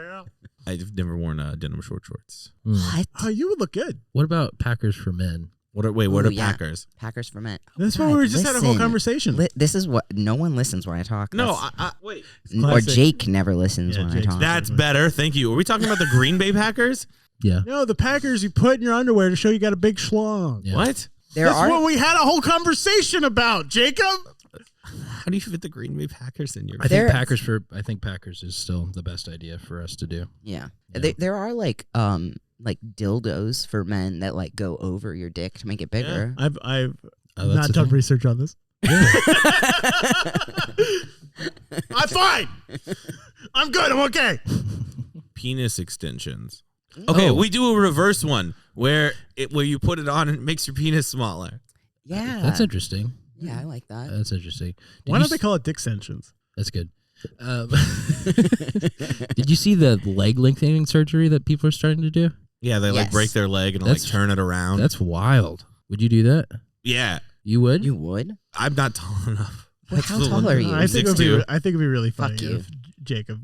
I've never worn denim short shorts. What? Oh, you would look good. What about Packers for men? What are Packers? Packers for men. That's why we just had a whole conversation. This is what no one listens when I talk. No, wait. Or Jake never listens when I talk. That's better. Thank you. Are we talking about the Green Bay Packers? Yeah. No, the Packers you put in your underwear to show you got a big schlong. Yeah. What? That's what we had a whole conversation about, Jacob. How do you fit the Green Bay Packers in your? I think Packers is still the best idea for us to do. Yeah. There are like dildos for men that like go over your dick to make it bigger. Yeah. I've not done research on this. I'm fine. I'm good. I'm okay. Penis extensions. Okay, we do a reverse one where you put it on and it makes your penis smaller. Yeah, that's interesting. Yeah, I like that. That's interesting. Why don't they call it dick extensions? That's good. Did you see the leg lengthening surgery that people are starting to do? Yeah, they like break their leg and like turn it around. That's wild. Would you do that? Yeah. You would? You would? I'm not tall enough. How tall are you? I think it'd be really funny if Jacob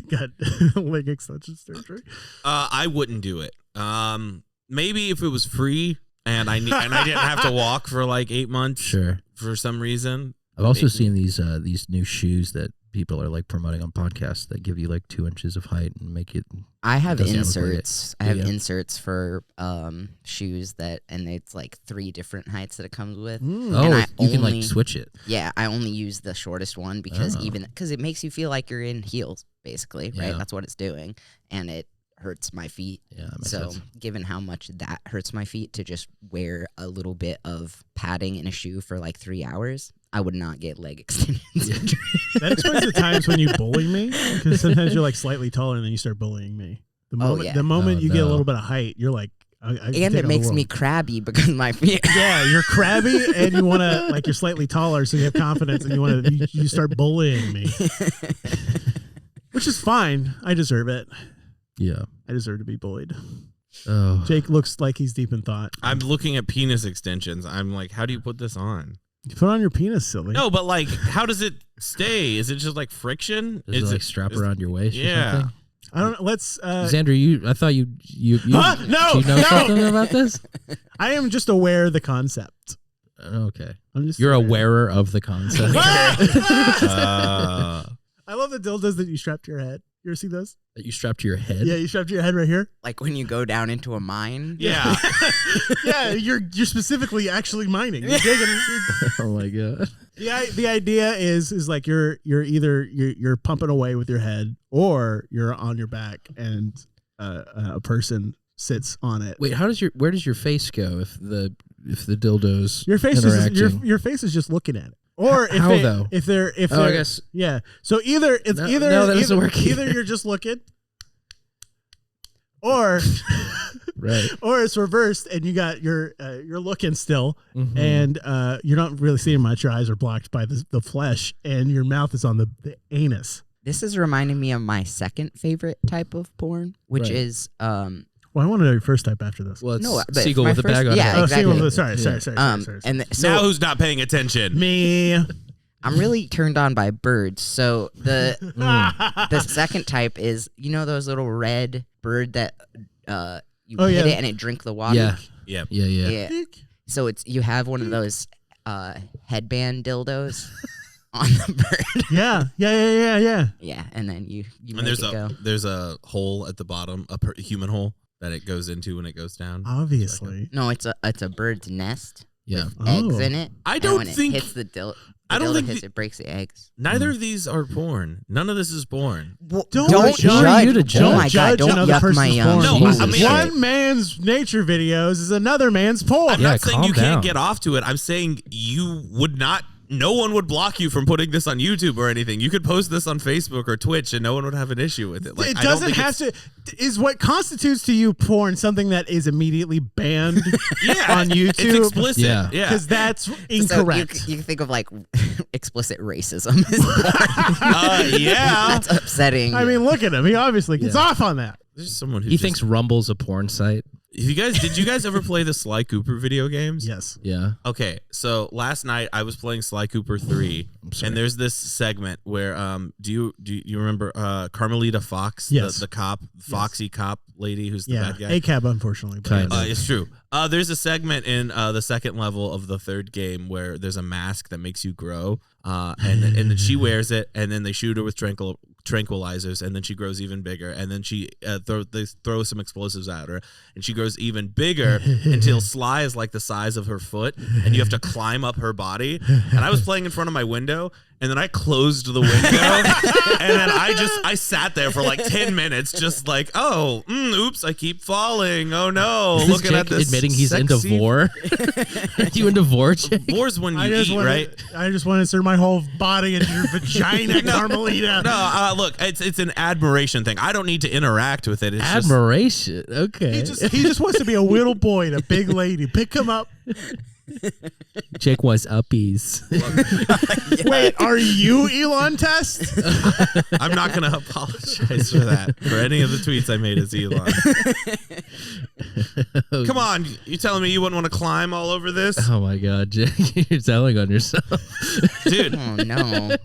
got leg extension surgery. I wouldn't do it. Maybe if it was free and I didn't have to walk for like 8 months. Sure. For some reason. I've also seen these new shoes that people are like promoting on podcasts that give you like 2 inches of height and make it. I have inserts. I have inserts for shoes and it's like 3 different heights that it comes with. And you can like switch it. Yeah, I only use the shortest one because it makes you feel like you're in heels, basically, right? That's what it's doing, and it hurts my feet. Yeah, that makes so sense. given how much that hurts my feet, to just wear a little bit of padding in a shoe for like 3 hours, I would not get leg extensions. That explains the times when you bully me, because sometimes you're like slightly taller and then you start bullying me. The moment you get a little bit of height, you're like, and it makes me crabby because my feet. Yeah, you're crabby and you want to, like, you're slightly taller, so you have confidence and you want to, you start bullying me, which is fine. I deserve it. Yeah, I deserve to be bullied. Oh, Jake looks like he's deep in thought. I'm looking at penis extensions. I'm like, how do you put this on? You put on your penis, silly. No, but like, how does it stay? Is it just like friction? Is it like strap around your waist? Or something? I don't know. Let's. Xander, I thought you Huh? No, do you know something about this? I am just aware of the concept. Okay. You're a wearer of the concept. I love the dildos that you strap to your head. You ever see those? That you strap to your head? Yeah, you strap to your head right here. Like when you go down into a mine. Yeah. Yeah, you're specifically actually mining. You're digging. Oh my god. The idea is like you're either you're pumping away with your head, or you're on your back and a person sits on it. Wait, where does your face go if the dildos Your face interacting? your face is just looking at it. Or if though? If they're I guess yeah. So either it's no, either no, that doesn't work either you're just looking, or right, or it's reversed and you're looking still, mm-hmm. and you're not really seeing much. Your eyes are blocked by the flesh, and your mouth is on the anus. This is reminding me of my second favorite type of porn, which is Well, I want to know your first type after this. well, it's No, but seagull my with a bag first- on yeah, top. exactly. Seagull, sorry. and so Now who's not paying attention? Me. I'm really turned on by birds. So the second type is, you know, those little red bird that you hit it and it drink the water. Yeah. Yeah. So you have one of those headband dildos on the bird. Yeah, And then you And make it go. there's a hole at the bottom, a Uh, human hole that it goes into when it goes down. Obviously. No, it's a bird's nest. Yeah. With eggs in it. I and don't when think- it hits the dildo. I don't think it breaks the eggs. Neither of these are porn. None of this is porn. Don't judge. Who are you to judge? Oh my god! Don't another yuck person's my porn. No, Jesus I mean, shit. One man's nature videos is another man's porn. I'm Yeah, not saying calm you down. can't get off to it. I'm saying you would not. No one would block you from putting this on YouTube or anything. You could post this on Facebook or Twitch, and no one would have an issue with it. Like, It I don't doesn't think have to. Is what constitutes to you porn something that is immediately banned Yeah, on YouTube? It's explicit. Yeah. Yeah. Because that's So incorrect. you think of like explicit racism. Is porn. Yeah. That's upsetting. I mean, look at him. He obviously gets off on that. There's someone who He thinks Rumble's a porn site. Did you guys ever play the Sly Cooper video games? Yes. Yeah. Okay, so last night I was playing Sly Cooper 3, and there's this segment where do you remember Carmelita Fox, Yes. the cop, foxy cop lady who's the Yeah. bad guy? ACAB, unfortunately. but Kind yes. of. It's true. There's a segment in the second level of the third game where there's a mask that makes you grow, and then she wears it, and then they shoot her with tranquilizers, and then she grows even bigger, and then they throw some explosives at her, and she grows even bigger until Sly is like the size of her foot, and you have to climb up her body. And I was playing in front of my window, and then I closed the window, and then I sat there for like 10 minutes, just like, oops, I keep falling. Oh no, Is this looking Jake at this admitting he's into sexy- vor? Are you into vor, Jake? Vore's when you eat, right? I just want to insert my whole body into your vagina, Carmelita. No, look, it's an admiration thing. I don't need to interact with it. It's just, Admiration. Okay. He just wants to be a little boy and a big lady. Pick him up. Jake wants uppies. Wait, are you Elon Test? I'm not going to apologize for that, for any of the tweets I made as Elon. Come on, you telling me you wouldn't want to climb all over this? Oh my god, Jake, you're telling on yourself. Dude. Oh no!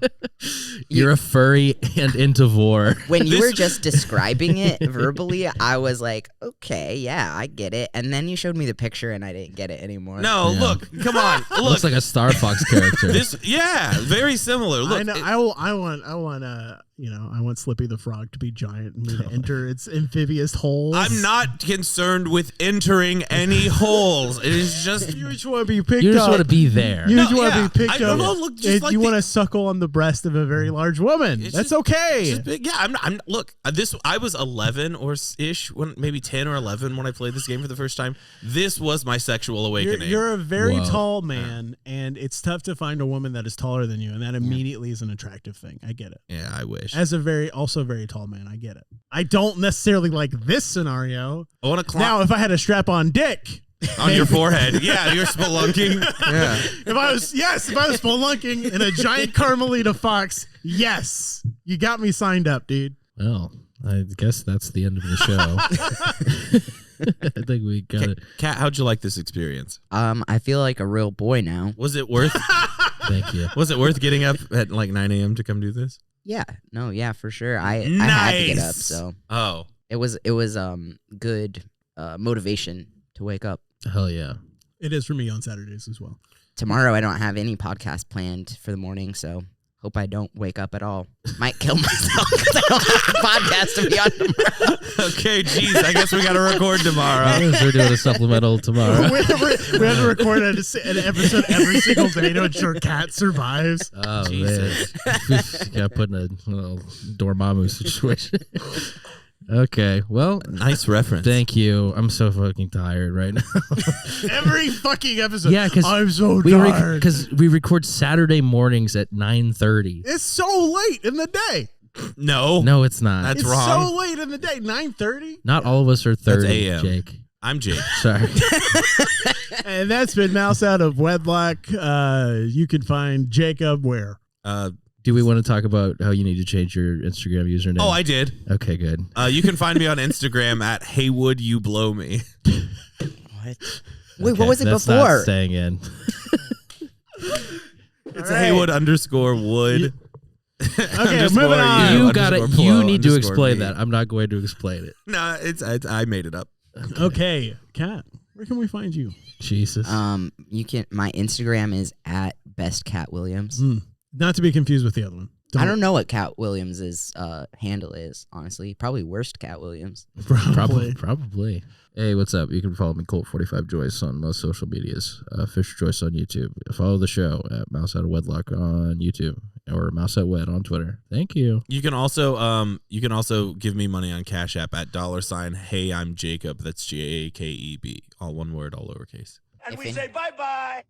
You're a furry and into vor. When you were just describing it verbally, I was like, okay, yeah, I get it. And then you showed me the picture, and I didn't get it anymore. No, Yeah. look, come on. Look, Looks like a Star Fox character. very similar. Look, I know. I want I want Slippy the Frog to be giant and me to enter its amphibious holes. I'm not concerned with entering any holes. It is just you just want to be picked up. You just want to be there. You just want to be picked up. Look, just like you want to suckle on the breast of a very large woman. That's okay. Big, yeah, I'm look. I was 11 or ish, when maybe 10 or 11 when I played this game for the first time. This was my sexual awakening. You're a very tall man, and it's tough to find a woman that is taller than you, and that immediately is an attractive thing. I get it. Yeah, I wish. As a also very tall man, I get it. I don't necessarily like this scenario. I want to climb. Now, if I had a strap-on dick on your forehead, yeah, you're spelunking. Yeah. If I was spelunking in a giant Carmelita fox, yes, you got me signed up, dude. Well, I guess that's the end of the show. I think we got it. Kat, how'd you like this experience? I feel like a real boy now. Was it worth? Thank you. Was it worth getting up at like 9 a.m. to come do this? Yeah, no, yeah, for sure. I had to get up, so it was good motivation to wake up. Hell yeah. It is for me on Saturdays as well. Tomorrow I don't have any podcast planned for the morning, so hope I don't wake up at all. Might kill myself because I don't have a podcast to be on tomorrow. Okay, geez, I guess we got to record tomorrow. We're doing a supplemental tomorrow. we have to record an episode every single day to ensure Kat survives. Oh, Jesus. man. Got put in a little Dormammu situation. Okay, well, nice reference. Thank you. I'm so fucking tired right now. Every fucking episode. Yeah, because I'm so tired. Because we record Saturday mornings at 9:30. It's so late in the day. No, it's not. That's it's wrong. so late in the day. 9:30. Not all of us are 30. That's AM. Jake. I'm Jake. Sorry. And that's been Mouse Out of Wedlock. You can find Jakeb where? Do we want to talk about how you need to change your Instagram username? Oh, I did. Okay, good. You can find me on Instagram at Heywood You Blow Me. What? Wait, what was it that's before? Not staying in. It's Heywood _wood. Okay, moving on. You need to explain that. I'm not going to explain it. No, I made it up. Okay, Kat, where can we find you? Jesus. You can. My Instagram is at bestcatwilliams. Not to be confused with the other one. I don't know what Cat Williams' handle is, honestly. Probably worst Cat Williams. Probably. Hey, what's up? You can follow me, Colt45Joyce, on most social medias. Fisher Joyce on YouTube. Follow the show at Mouse Out of Wedlock on YouTube or Mouse Out Wed on Twitter. Thank you. You can also give me money on Cash App at $ Hey I'm Jakeb. That's Jakeb. All one word, all lowercase. And we say bye-bye.